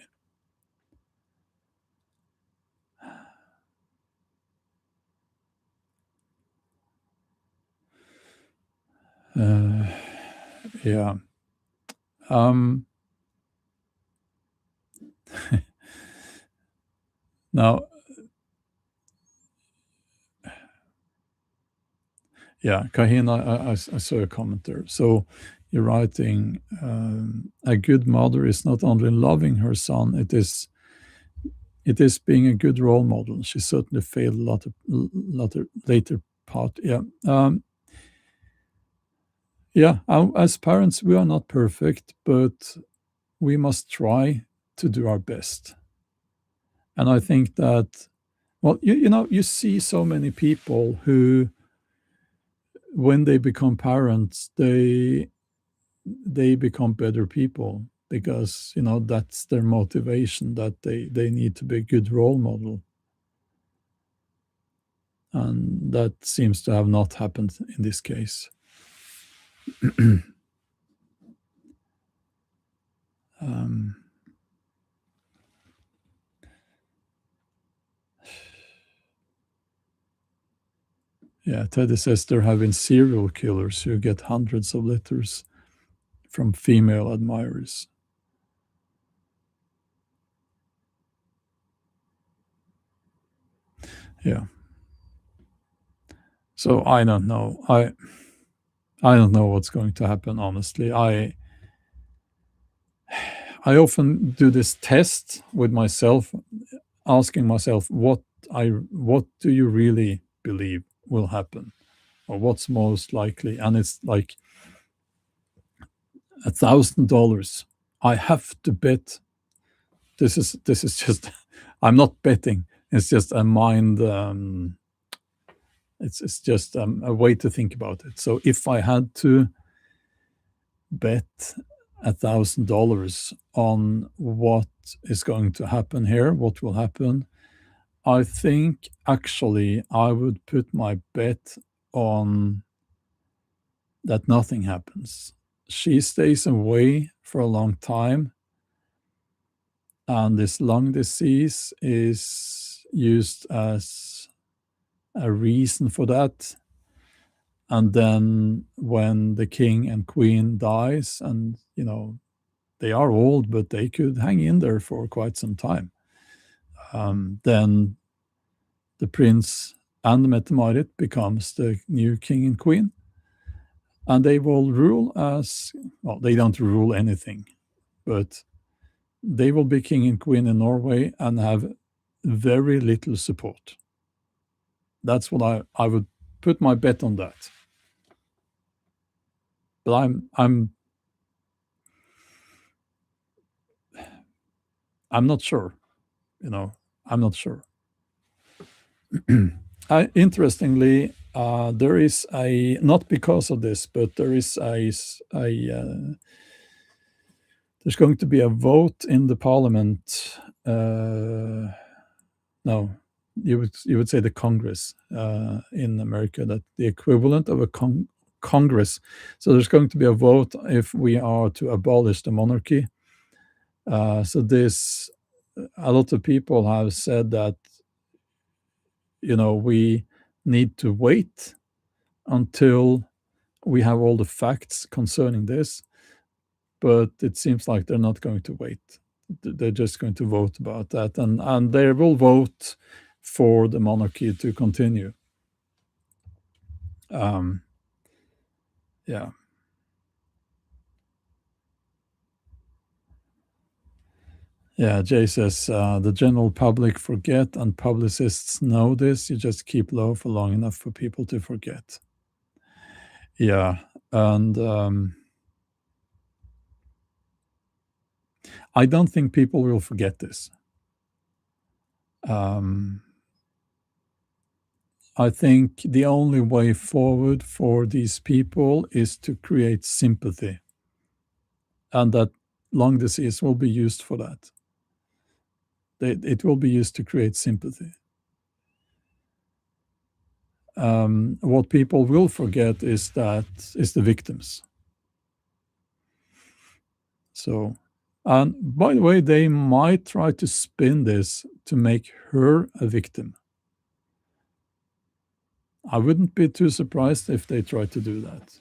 Uh, yeah. Um, Now, yeah, Kahin, I saw a comment there. So you're writing, a good mother is not only loving her son, it is being a good role model. She certainly failed a lot of later part. Yeah. Yeah, as parents, we are not perfect, but we must try to do our best. And I think that, well, you see so many people who, when they become parents, they become better people because, that's their motivation, that they need to be a good role model. And that seems to have not happened in this case. um, yeah, Teddy says there have been serial killers who get hundreds of letters from female admirers. Yeah. So I don't know. I don't know what's going to happen, honestly. I often do this test with myself, asking myself what do you really believe will happen, or what's most likely. And it's like $1,000. I have to bet. This is just I'm not betting. It's just a mind. It's just a way to think about it. So if I had to bet $1,000 on what is going to happen here, what will happen, I think actually I would put my bet on that nothing happens. She stays away for a long time, and this lung disease is used as a reason for that. And then when the king and queen dies, and they are old, but they could hang in there for quite some time, then the prince and Mette-Marit becomes the new king and queen, and they will rule as well. They don't rule anything, but they will be king and queen in Norway and have very little support. That's what I would put my bet on that. But I'm not sure. I'm not sure. Interestingly, there is a, not because of this, but there is there's going to be a vote in the parliament. No, you would say the Congress in America, that the equivalent of a Congress. So there's going to be a vote if we are to abolish the monarchy. So this, a lot of people have said that we need to wait until we have all the facts concerning this, but it seems like they're not going to wait. They're just going to vote about that, and they will vote for the monarchy to continue. Um, yeah. Yeah, Jay says the general public forget, and publicists know this. You just keep low for long enough for people to forget. Yeah, and I don't think people will forget this. Um, I think the only way forward for these people is to create sympathy. and that lung disease will be used for that. It will be used to create sympathy. What people will forget is the victims. So, and by the way, they might try to spin this to make her a victim. I wouldn't be too surprised if they try to do that.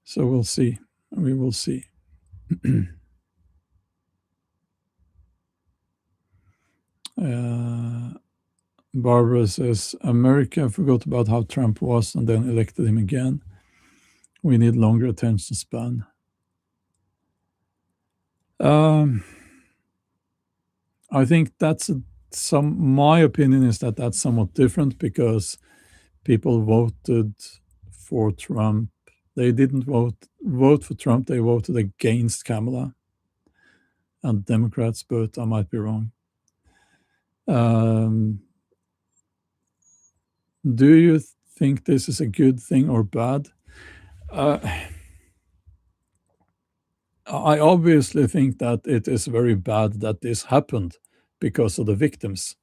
So we'll see. We will see. Barbara says, America forgot about how Trump was and then elected him again. We need longer attention span. I think my opinion is that that's somewhat different because people voted for Trump. They didn't vote for Trump. They voted against Kamala and Democrats, but I might be wrong. Do you think this is a good thing or bad? I obviously think that it is very bad that this happened because of the victims.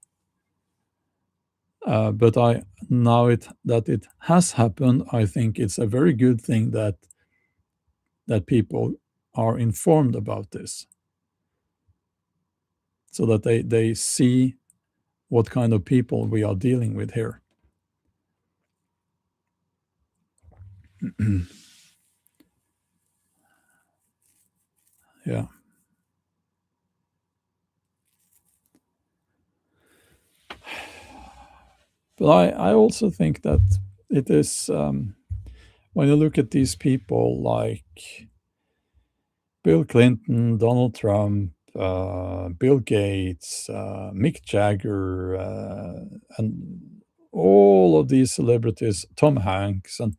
But that it has happened, I think it's a very good thing that people are informed about this, so that they see what kind of people we are dealing with here. Yeah. But I also think that it is, when you look at these people like Bill Clinton, Donald Trump, Bill Gates, Mick Jagger, and all of these celebrities, Tom Hanks, and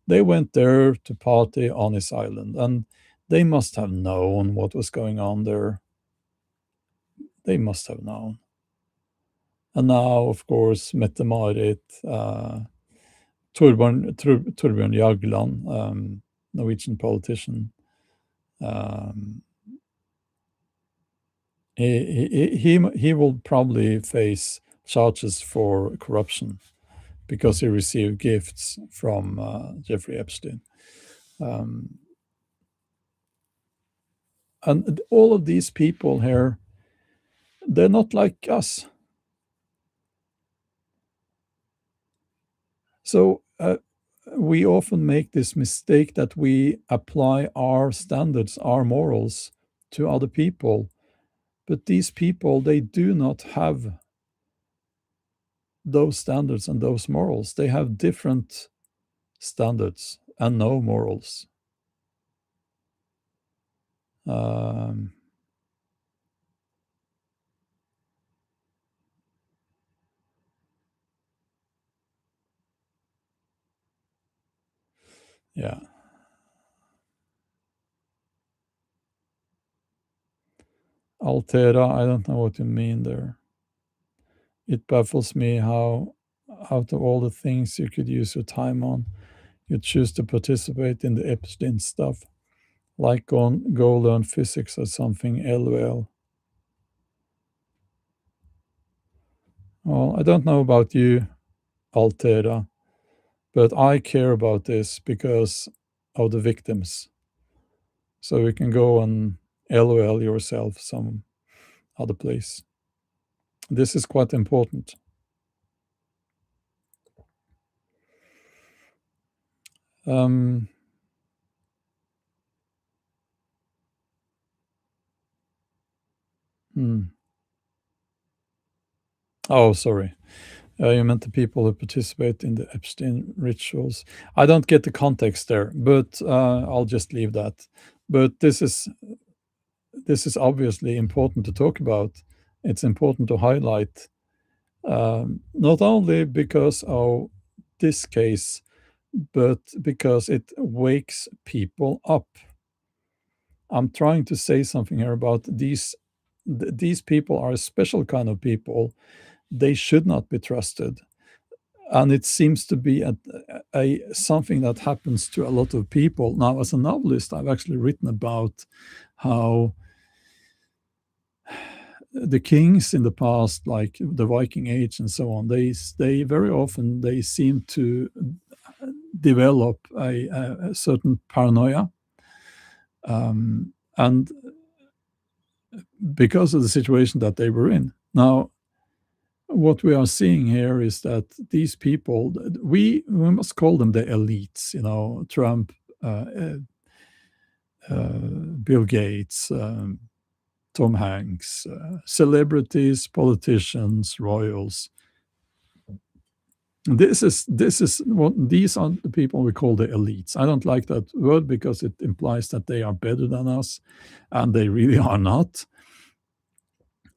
they went there to party on his island, and they must have known what was going on there. They must have known. And now, of course, Mette-Marit, Torbjørn Jagland, Norwegian politician, he will probably face charges for corruption because he received gifts from Jeffrey Epstein. And all of these people here, they're not like us. So we often make this mistake that we apply our standards, our morals, to other people. But these people, they do not have those standards and those morals. They have different standards and no morals. Yeah. Altera, I don't know what you mean there. It baffles me how, out of all the things you could use your time on, you choose to participate in the Epstein stuff. Like go learn physics or something, LOL. Well, I don't know about you, Altera, but I care about this because of the victims. So you can go and LOL yourself some other place. This is quite important. Hmm. Oh, sorry. You meant the people who participate in the Epstein rituals. I don't get the context there, but I'll just leave that. But this is obviously important to talk about. It's important to highlight, not only because of this case, but because it wakes people up. I'm trying to say something here about these people are a special kind of people. They should not be trusted. And it seems to be a something that happens to a lot of people. Now, as a novelist, I've actually written about how the kings in the past, like the Viking Age and so on, they very often they seem to develop a certain paranoia, and because of the situation that they were in. Now, what we are seeing here is that these people, we must call them the elites, Trump, uh, Bill Gates, Tom Hanks, celebrities, politicians, royals. This is what these are the people we call the elites. I don't like that word because it implies that they are better than us, and they really are not.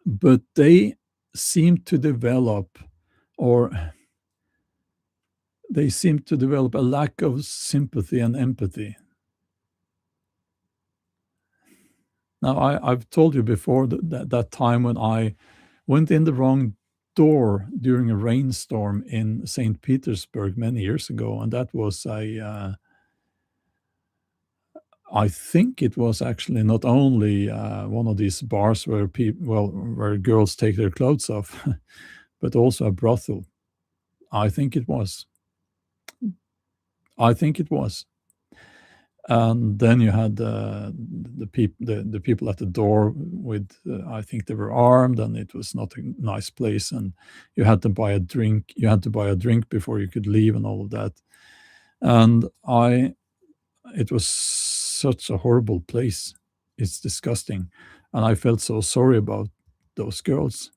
But they seem to develop, or they seem to develop a lack of sympathy and empathy. Now, I've told you before that time when I went in the wrong door during a rainstorm in St. Petersburg many years ago, and that was I think it was actually not only one of these bars where where girls take their clothes off, but also a brothel. I think it was. I think it was. And then you had the people at the door with I think they were armed, and it was not a nice place, and you had to buy a drink. You had to buy a drink before you could leave, and all of that. And it was such a horrible place. It's disgusting, and I felt so sorry about those girls.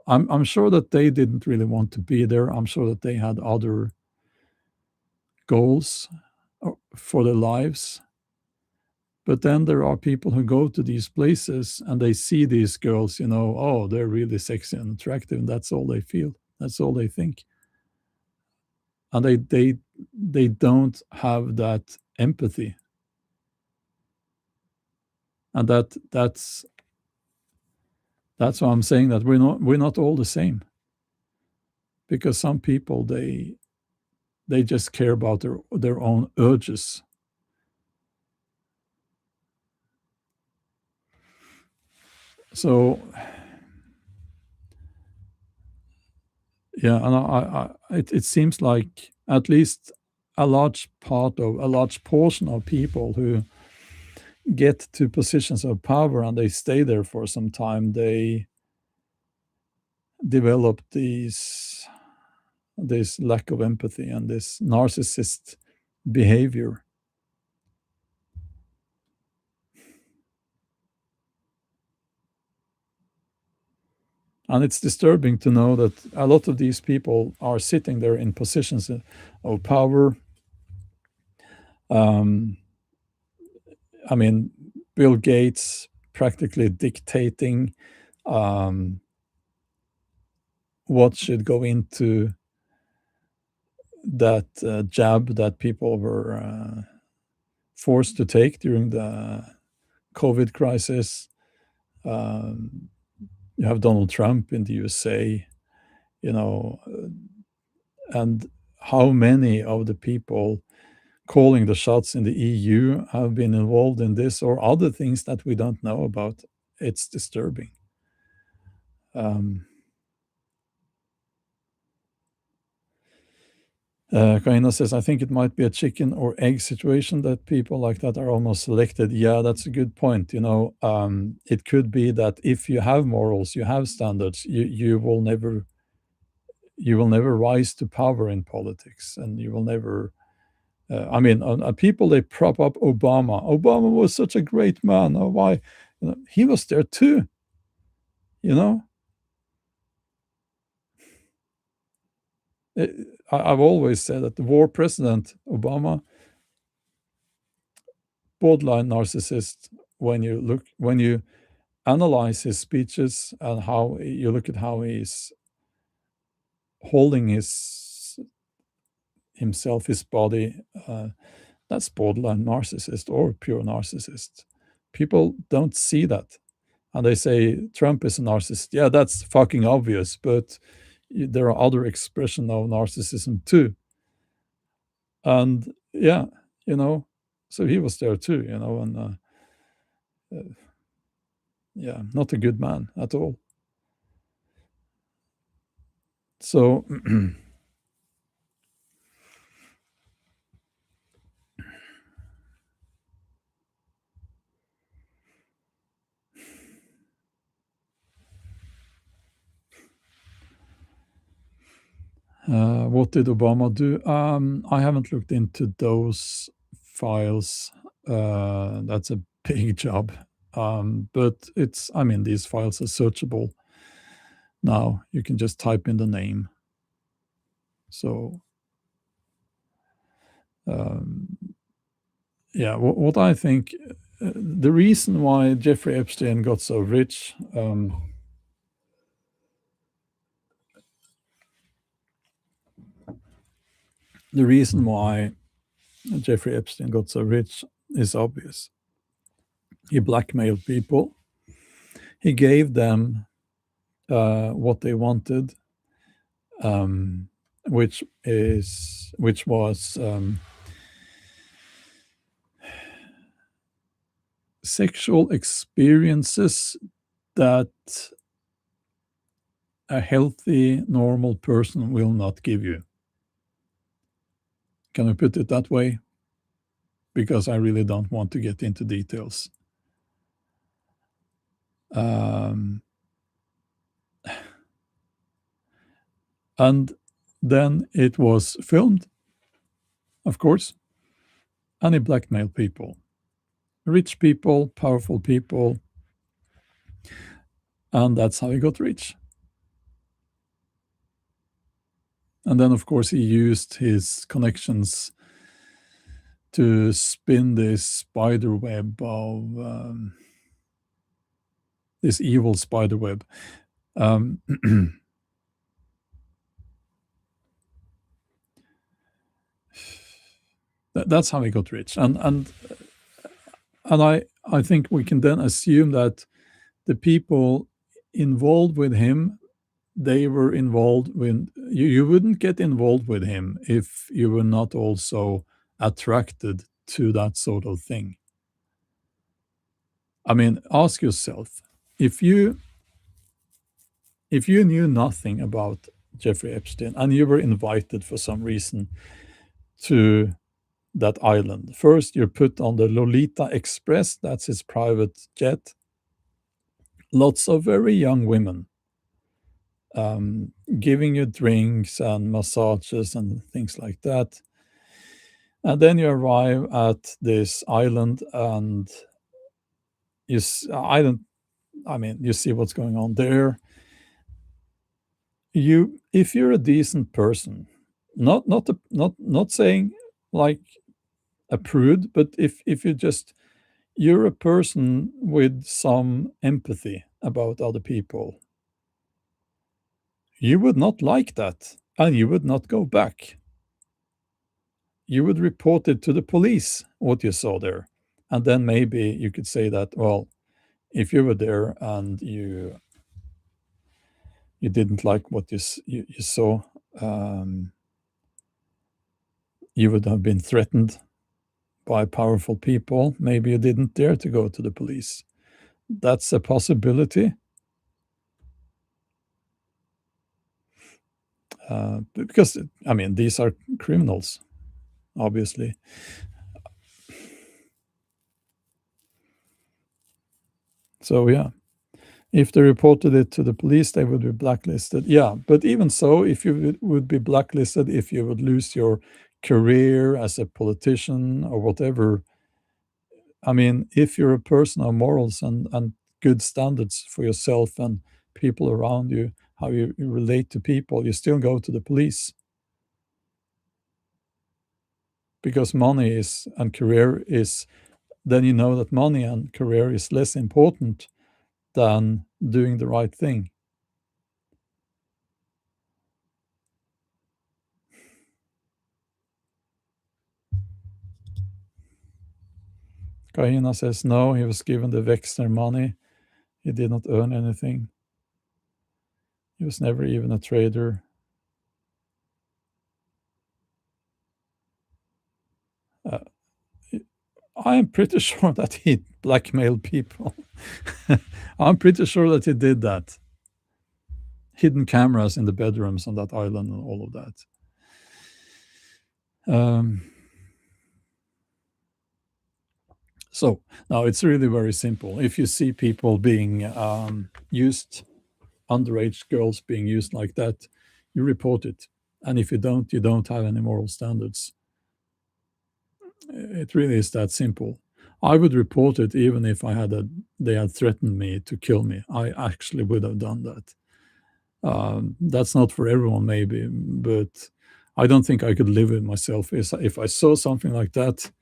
I'm sure that they didn't really want to be there. I'm sure that they had other goals for their lives. But then there are people who go to these places and they see these girls, oh, they're really sexy and attractive, and that's all they feel. That's all they think. And they don't have that empathy. And that's why I'm saying that we're not all the same. Because some people they just care about their own urges. So yeah, and it seems like at least a large portion of people who get to positions of power and they stay there for some time, they develop this lack of empathy and this narcissist behavior. And it's disturbing to know that a lot of these people are sitting there in positions of power. Um, I mean, Bill Gates practically dictating um, what should go into that jab that people were forced to take during the COVID crisis. Um, you have Donald Trump in the USA, you know, and how many of the people calling the shots in the EU have been involved in this or other things that we don't know about. It's disturbing. Um, Kaina says, I think it might be a chicken or egg situation that people like that are almost selected. Yeah, that's a good point. It could be that if you have morals, you have standards, you will never rise to power in politics, and you will never. I mean, people they prop up Obama. Obama was such a great man. Why? He was there too. You know, I've always said that the war president Obama, borderline narcissist. When you analyze his speeches and how you look at how he's holding himself, his body, that's borderline narcissist or pure narcissist. People don't see that. And they say Trump is a narcissist. Yeah, that's fucking obvious, but there are other expressions of narcissism too. And yeah, you know, so he was there too, and yeah, not a good man at all. So what did Obama do? I haven't looked into those files. That's a big job. But I mean, these files are searchable now. You can just type in the name. So, um, yeah, what I think, the reason why Jeffrey Epstein got so rich, the reason why Jeffrey Epstein got so rich is obvious. He blackmailed people. He gave them what they wanted, which was sexual experiences that a healthy, normal person will not give you. Can I put it that way? Because I really don't want to get into details. And then it was filmed, of course, and he blackmailed people, rich people, powerful people, and that's how he got rich. And then, of course, he used his connections to spin this spider web of this evil spider web. That's how he got rich, and I think we can then assume that the people involved with him, they were involved with you. You wouldn't get involved with him if you were not also attracted to that sort of thing. I mean, ask yourself, if you knew nothing about Jeffrey Epstein and you were invited for some reason to that island. First, you're put on the Lolita Express, that's his private jet. Lots of very young women giving you drinks and massages and things like that. And then you arrive at this island and you see what's going on there. If you're a decent person, not saying like a prude, but if you're a person with some empathy about other people, you would not like that, and you would not go back. You would report it to the police, what you saw there. And then maybe you could say that, well, if you were there and you didn't like what you saw, you would have been threatened by powerful people. Maybe you didn't dare to go to the police. That's a possibility. Because, I mean, these are criminals, obviously. So, yeah, if they reported it to the police, they would be blacklisted. Yeah, but even so, if you would be blacklisted, if you would lose your career as a politician or whatever, I mean, if you're a person of morals and good standards for yourself and people around you, how you relate to people, you still go to the police. Because money is and career is, then you know that money and career is less important than doing the right thing. Kahina says no, he was given the Wexner money. He did not earn anything. He was never even a trader. Uh, I am pretty sure that he blackmailed people. I'm pretty sure that he did that. Hidden cameras in the bedrooms on that island and all of that. So now it's really very simple. If you see people being used, underage girls being used like that, you report it. And if you don't have any moral standards. It really is that simple. I would report it even if they had threatened me to kill me. I actually would have done that. That's not for everyone, maybe, but I don't think I could live with myself if I saw something like that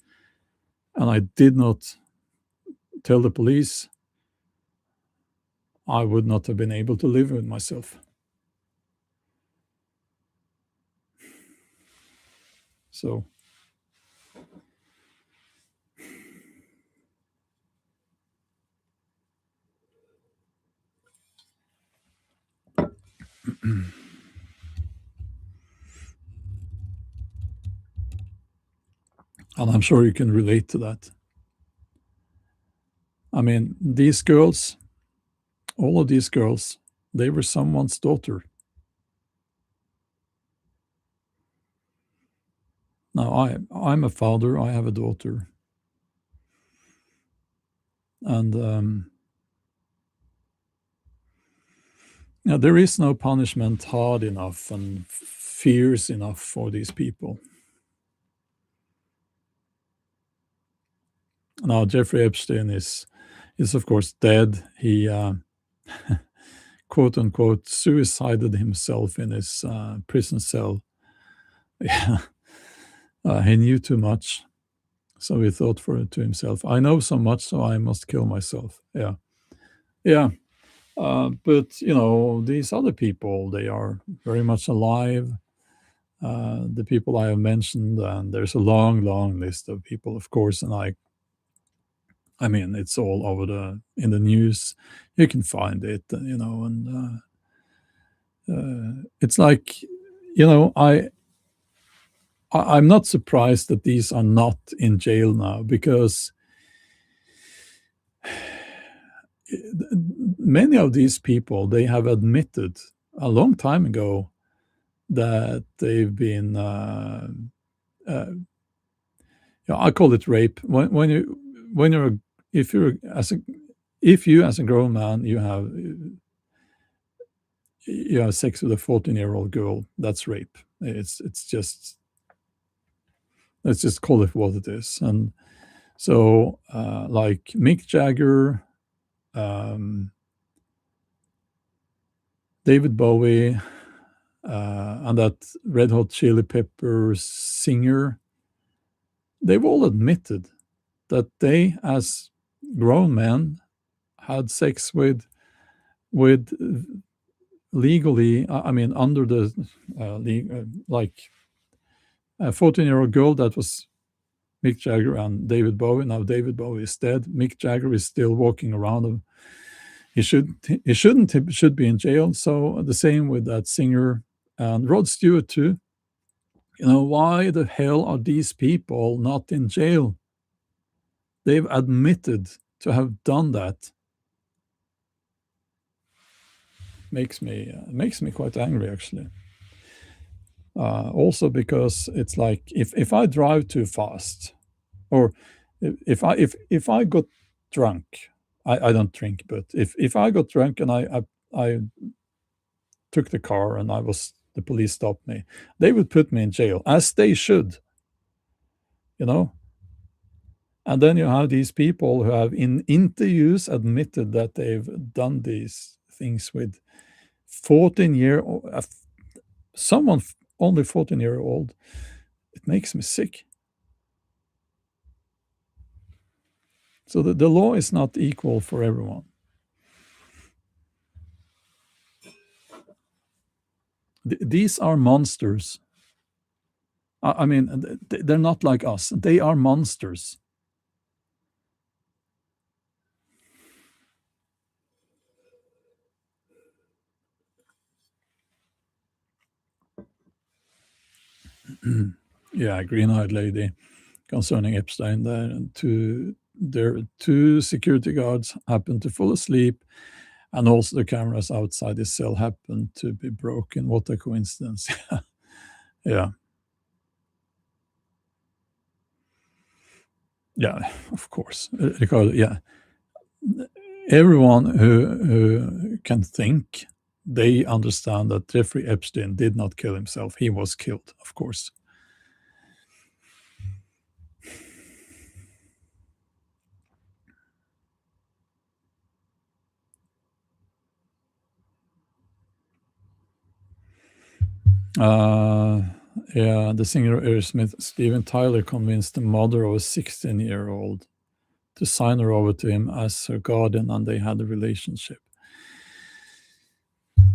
and I did not tell the police. I would not have been able to live with myself. So and I'm sure you can relate to that. I mean, these girls, all of these girls, they were someone's daughter. Now, I'm a father, I have a daughter. And there is no punishment hard enough and fierce enough for these people. Now, Jeffrey Epstein is of course dead. He quote unquote suicided himself in his prison cell. Yeah. He knew too much, so he thought to himself, I know so much, so I must kill myself. Yeah. But these other people, they are very much alive. The people I have mentioned, and there's a long list of people, of course, and I mean, it's all over in the news. You can find it, and it's like, I'm not surprised that these are not in jail now, because many of these people, they have admitted a long time ago that they've been I call it rape. If you as a grown man, you have sex with a 14-year-old girl, that's rape. It's just, let's just call it what it is. And so like Mick Jagger, David Bowie, and that Red Hot Chili Peppers singer, they've all admitted that they, as grown men, had sex with legally, I mean, under the like a 14-year-old girl that was Mick Jagger and David Bowie. Now David Bowie is dead. Mick Jagger is still walking around. He should be in jail. So the same with that singer and Rod Stewart too. Why the hell are these people not in jail? They've admitted to have done that. Makes me quite angry, actually. Also because it's like, if I drive too fast, or if I got drunk, I don't drink, but if I got drunk and I took the car and the police stopped me, they would put me in jail, as they should, And then you have these people who have in interviews admitted that they've done these things with someone only 14-year-old. It makes me sick. So the law is not equal for everyone. These are monsters. I mean, they're not like us. They are monsters. Yeah, green-eyed lady concerning Epstein there, and their two security guards happened to fall asleep, and also the cameras outside his cell happened to be broken. What a coincidence. Yeah. Yeah, of course. Because, yeah, everyone who can think, they understand that Jeffrey Epstein did not kill himself. He was killed, of course. Uh, yeah, the singer of Aerosmith, Steven Tyler, convinced the mother of a 16-year-old to sign her over to him as her guardian, and they had a relationship.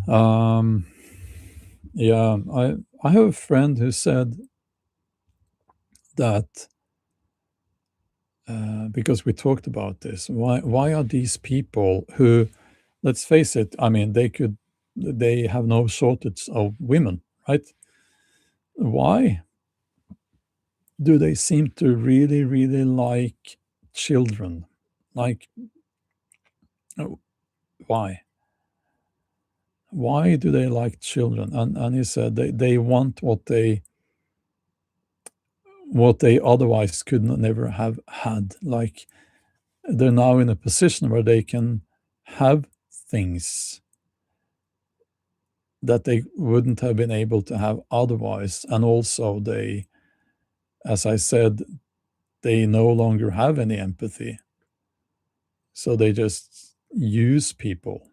Um, yeah, I have a friend who said that because we talked about this, why are these people who, let's face it, I mean, they have no shortage of women, right? Why do they seem to really, really like children? Like, oh, why? Why do they like children? And he said they want what they otherwise could never have had. Like, they're now in a position where they can have things that they wouldn't have been able to have otherwise. And also, they, as I said, they no longer have any empathy. So they just use people.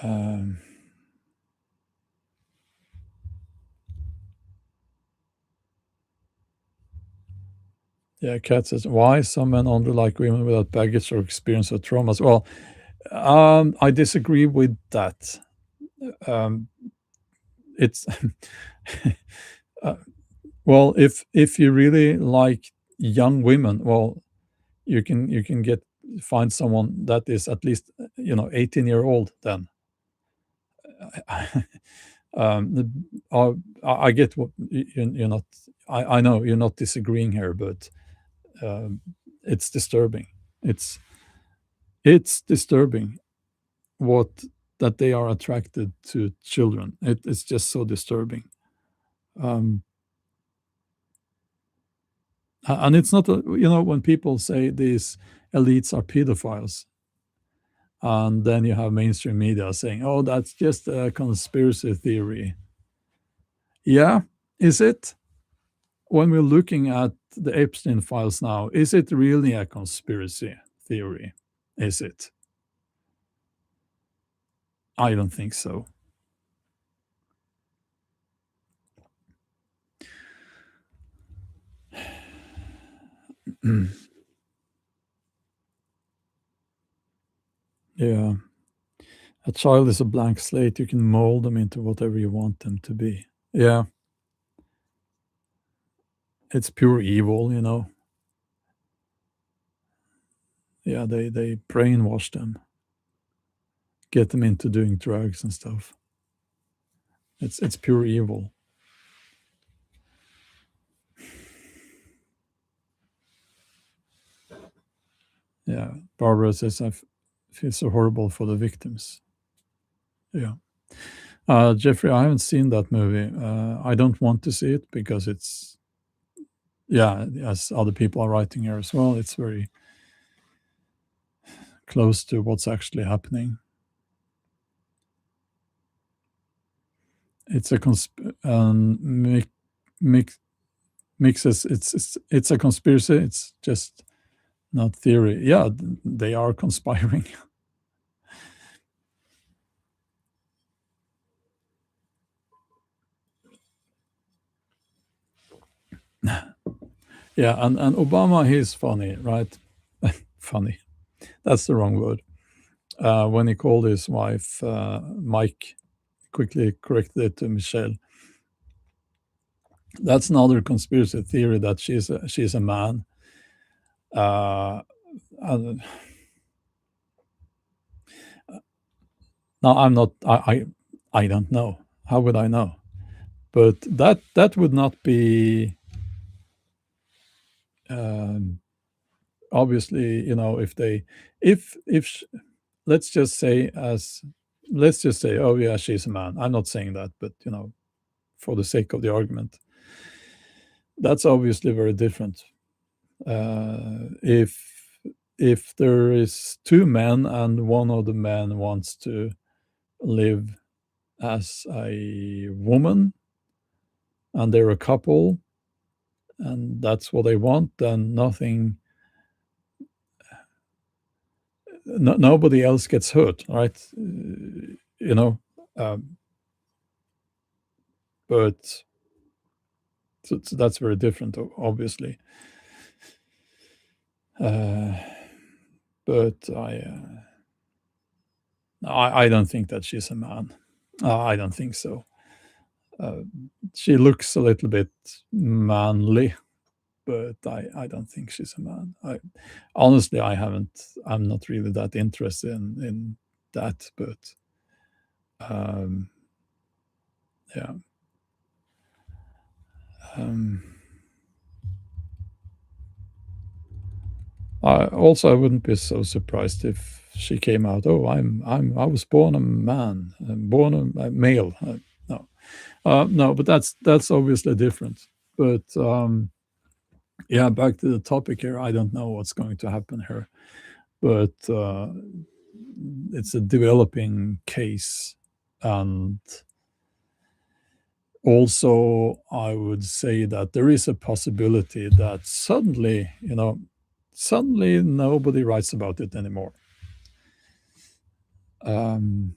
Um, yeah, Kat says, why some men only like women without baggage or experience of traumas? Well, I disagree with that. Um, it's uh, well, if you really like young women, well, you can find someone that is at least 18-year-old then. The, I get what you're not. I know you're not disagreeing here, but um, it's disturbing. It's it's disturbing what that they are attracted to children. It's just so disturbing. Um, and it's not when people say these elites are pedophiles, and then you have mainstream media saying, "Oh, that's just a conspiracy theory." Yeah, is it? When we're looking at the Epstein files now, is it really a conspiracy theory? Is it? I don't think so. Yeah. A child is a blank slate. You can mold them into whatever you want them to be. Yeah. It's pure evil. Yeah, they brainwash them, get them into doing drugs and stuff. It's pure evil. Yeah. Barbara says I feel so horrible for the victims. Yeah. Jeffrey, I haven't seen that movie. I don't want to see it because it's, yeah, as other people are writing here as well, it's very close to what's actually happening. It's a mixes. It's a conspiracy. It's just not theory. Yeah, they are conspiring. Yeah, and Obama, he's funny, right? Funny. That's the wrong word. When he called his wife Mike, quickly corrected it to Michelle. That's another conspiracy theory that she's a man. And Now, I'm not. I don't know. How would I know? But that would not be um, obviously. If they, if let's just say oh yeah, she's a man. I'm not saying that, but for the sake of the argument, that's obviously very different. If there is two men and one of the men wants to live as a woman and they're a couple and that's what they want, then nothing, nobody else gets hurt, right? You know, um, but so that's very different, obviously. Uh, but I don't think that she's a man. I don't think so. Uh, she looks a little bit manly, but I don't think she's a man. I honestly I haven't. I'm not really that interested in that, but um, yeah. Um, I wouldn't be so surprised if she came out. Oh, I was born a man. I'm born a male. No, no, but that's obviously different. But yeah, back to the topic here. I don't know what's going to happen here, but it's a developing case, and also I would say that there is a possibility that suddenly nobody writes about it anymore. Um,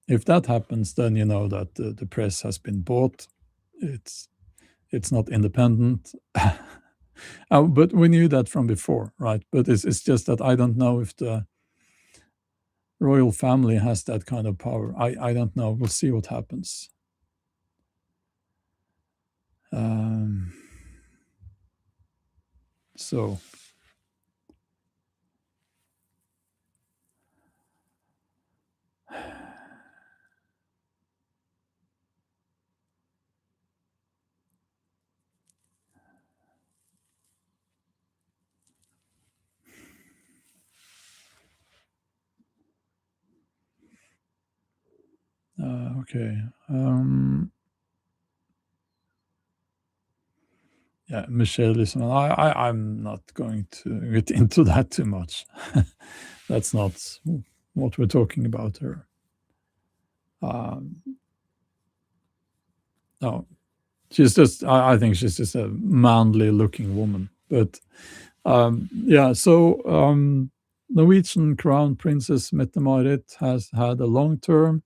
if that happens, then you know that the press has been bought. It's it's not independent. But we knew that from before, right? But it's just that I don't know if the royal family has that kind of power. I don't know. We'll see what happens. Um, so okay. Yeah, Michelle is. I'm not going to get into that too much. That's not what we're talking about here. Um, no, she's just. I think she's just a manly looking woman. But yeah, so Norwegian Crown Princess Mette-Marit has had a long-term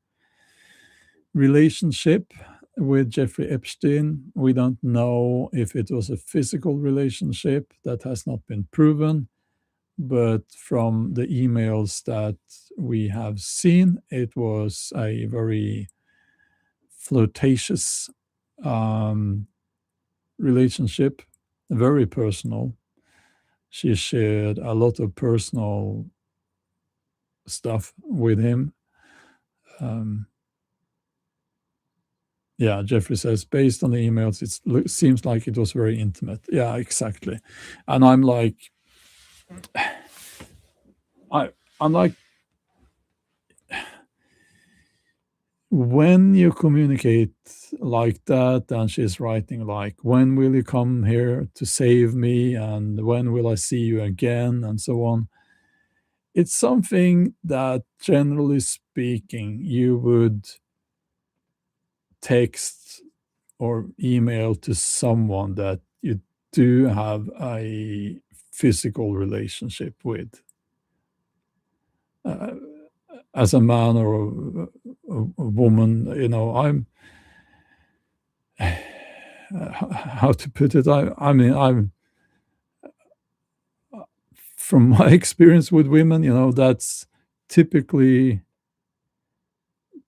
relationship with Jeffrey Epstein. We don't know if it was a physical relationship. That has not been proven. But from the emails that we have seen, it was a very flirtatious um, relationship, very personal. She shared a lot of personal stuff with him. Um, yeah, Jeffrey says, based on the emails, it seems like it was very intimate. Yeah, exactly. And I'm like, I'm like, when you communicate like that, and she's writing like, when will you come here to save me? And when will I see you again? And so on. It's something that, generally speaking, you would text or email to someone that you do have a physical relationship with. Uh, as a man or a woman, I'm how to put it. I mean, I'm from my experience with women, that's typically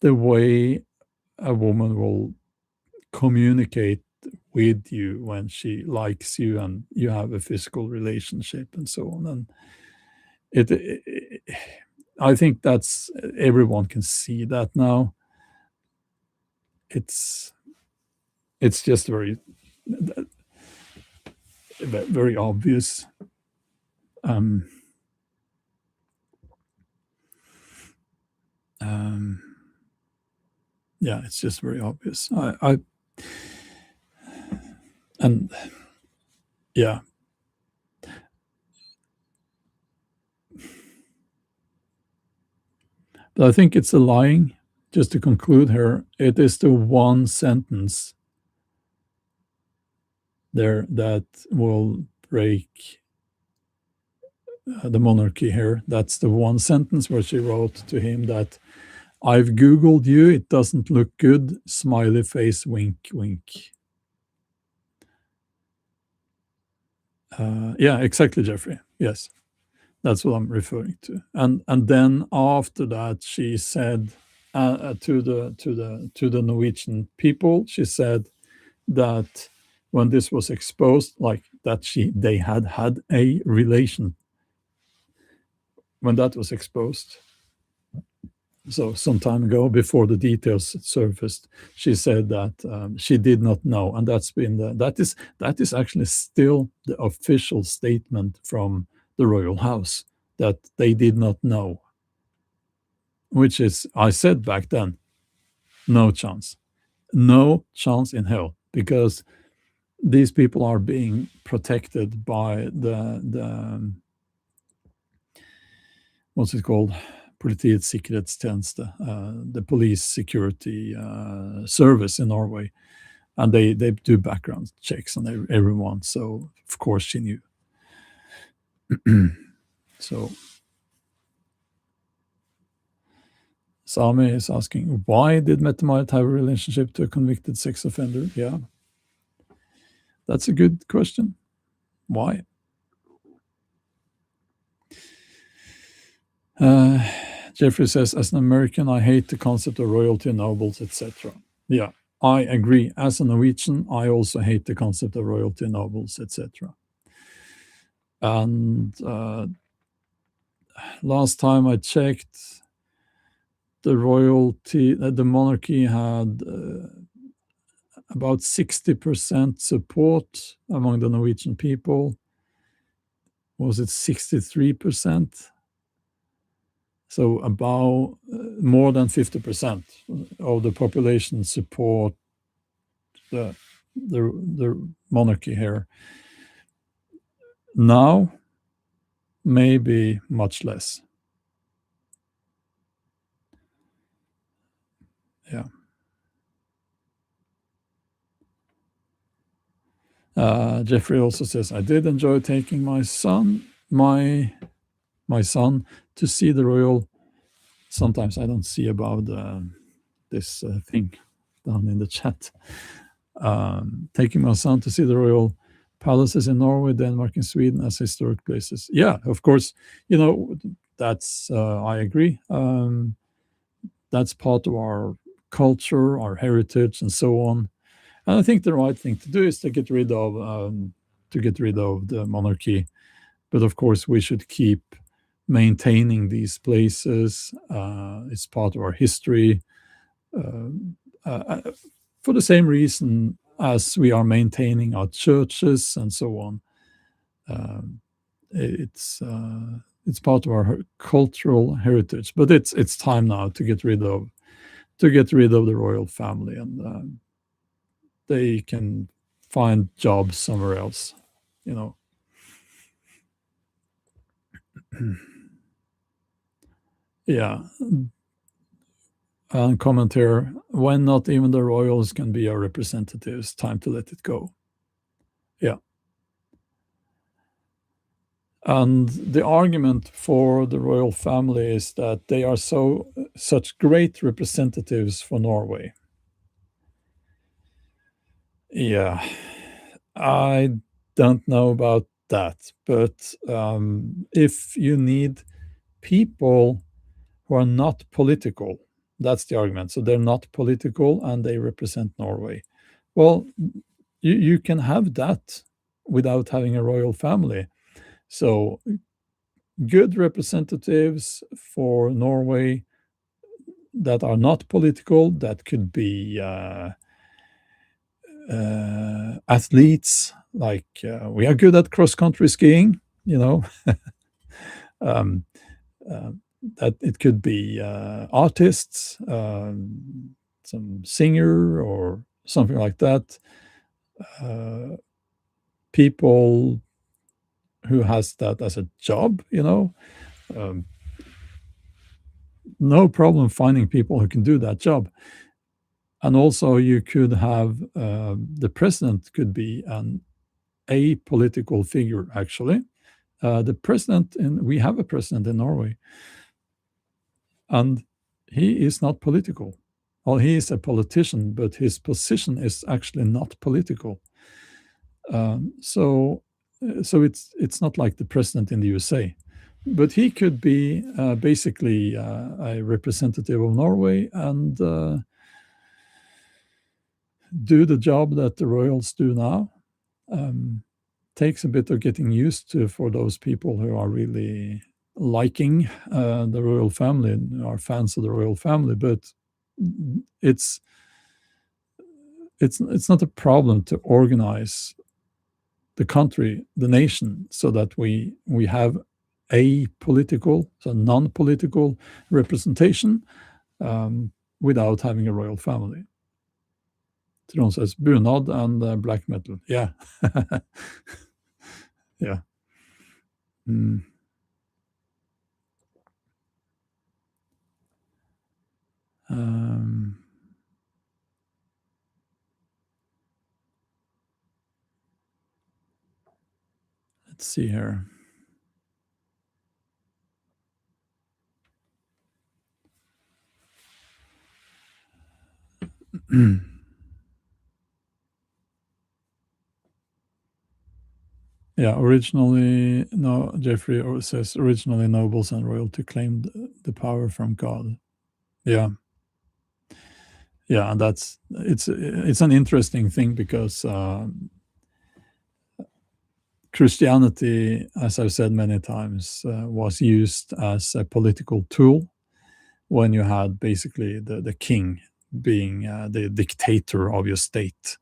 the way a woman will communicate with you when she likes you and you have a physical relationship and so on. And it I think that's everyone can see that now. It's it's just very obvious. Um, um, yeah, it's just very obvious. I and yeah, but I think it's a lying. Just to conclude here, it is the one sentence there that will break the monarchy here. That's the one sentence where she wrote to him that I've Googled you, it doesn't look good, smiley face, wink, wink. Yeah, exactly, Jeffrey. Yes, that's what I'm referring to. And then after that, she said to the Norwegian people, she said that when this was exposed, like that they had a relation when that was exposed. So some time ago, before the details surfaced, she said that she did not know, and that is actually still the official statement from the royal house, that they did not know. Which is, I said back then, no chance, no chance in hell, because these people are being protected by the what's it called? Politiets sikkerhetstjeneste, the police security service in Norway, and they do background checks on everyone. So of course she knew. So Sami is asking, why did Mette-Marit have a relationship to a convicted sex offender? Yeah, that's a good question. Why? Jeffrey says, as an American, I hate the concept of royalty, nobles, etc. Yeah, I agree. As a Norwegian, I also hate the concept of royalty, nobles, etc. And last time I checked, the monarchy had about 60% support among the Norwegian people. Was it 63%? So about more than 50% of the population support the monarchy here. Now, maybe much less. Yeah. Jeffrey also says, I did enjoy taking my son to see the royal. Sometimes I don't see about this thing down in the chat. Taking my son to see the royal palaces in Norway, Denmark, and Sweden as historic places. Yeah, of course. That's I agree. That's part of our culture, our heritage, and so on. And I think the right thing to do is to get rid of the monarchy. But of course, we should keep maintaining these places. It's part of our history. For the same reason as we are maintaining our churches and so on. It's part of our cultural heritage. But it's time now to get rid of the royal family, and they can find jobs somewhere else. Yeah. And comment here, when not even the royals can be our representatives, time to let it go. Yeah. And the argument for the royal family is that they are such great representatives for Norway. Yeah, I don't know about that, but if you need people who are not political, that's the argument. So they're not political and they represent Norway. Well, you can have that without having a royal family. So good representatives for Norway that are not political, that could be athletes, like we are good at cross-country skiing, you know. um, uh, that it could be artists, some singer or something like that, uh, people who has that as a job, you know. um, no problem finding people who can do that job. And also you could have the president could be an apolitical figure, actually. The president we have a president in Norway, and he is not political. Well, he is a politician, but his position is actually not political. So it's not like the president in the USA, but he could be basically a representative of Norway and do the job that the royals do now. Takes a bit of getting used to for those people who are really liking the royal family and are fans of the royal family, but it's it's not a problem to organize the country, the nation, so that we have a political, so non-political representation without having a royal family. Trond says bunad and black metal. Yeah. Yeah. Mm. Um, let's see here. Yeah, originally, no, Jeffrey says originally nobles and royalty claimed the power from God. Yeah, yeah, and it's an interesting thing because Christianity, as I've said many times, was used as a political tool when you had basically the king being the dictator of your state.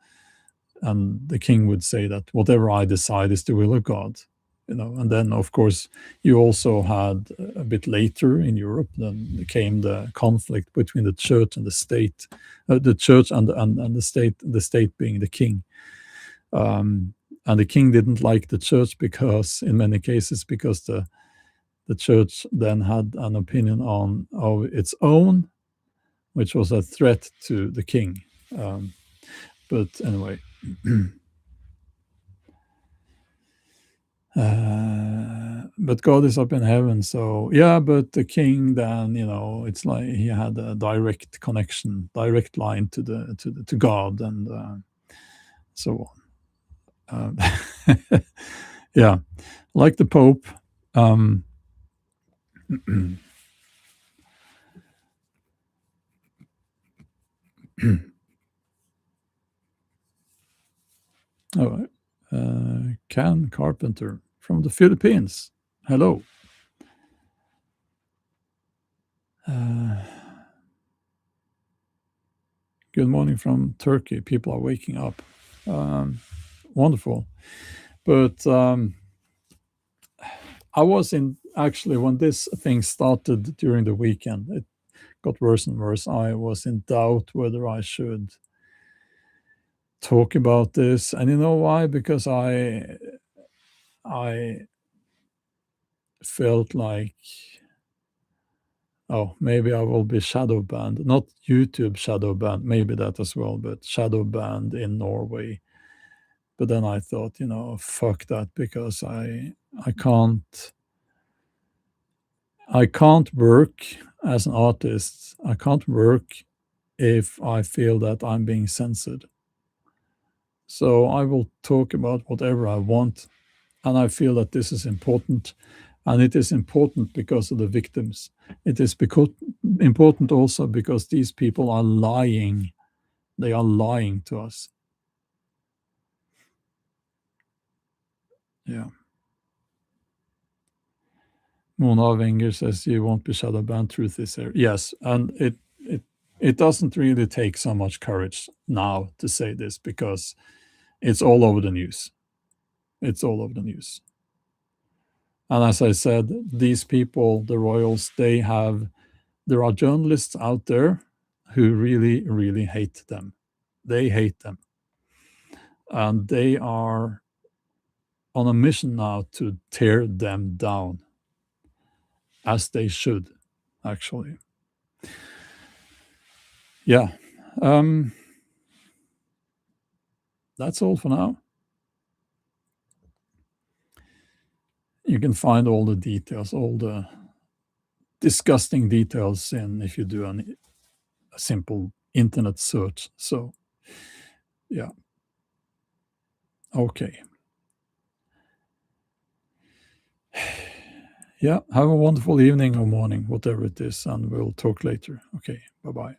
And the king would say that whatever I decide is the will of God, you know. And then, of course, you also had a bit later in Europe, then came the conflict between the church and the state, the church and the state being the king. And the king didn't like the church because, in many cases, because the church then had an opinion of its own, which was a threat to the king. But anyway, but God is up in heaven, so yeah. But the king, then, you know, it's like he had a direct connection, direct line to God, and so on. Yeah, like the Pope. Um, oh, Can Carpenter from the Philippines. Hello. Good morning from Turkey. People are waking up. Wonderful. But I was in, actually, when this thing started during the weekend, it got worse and worse. I was in doubt whether I should talk about this. And you know why? Because I felt like, oh, maybe I will be shadow banned. Not YouTube shadow banned, maybe that as well, but shadow banned in Norway. But then I thought, you know, fuck that, because I can't work as an artist. I can't work if I feel that I'm being censored. So I will talk about whatever I want, and I feel that this is important. And it is important because of the victims. It is important also because these people are lying. They are lying to us. Yeah. Mona Wenger says you won't be shadow banned. Truth is there. Yes, and it doesn't really take so much courage now to say this because it's all over the news. It's all over the news. And as I said, these people, the royals, there are journalists out there who really, really hate them. They hate them. And they are on a mission now to tear them down, as they should, actually. Yeah. That's all for now. You can find all the details, all the disgusting details in if you do a simple internet search. So, yeah. Okay. Yeah. Have a wonderful evening or morning, whatever it is, and we'll talk later. Okay. Bye bye.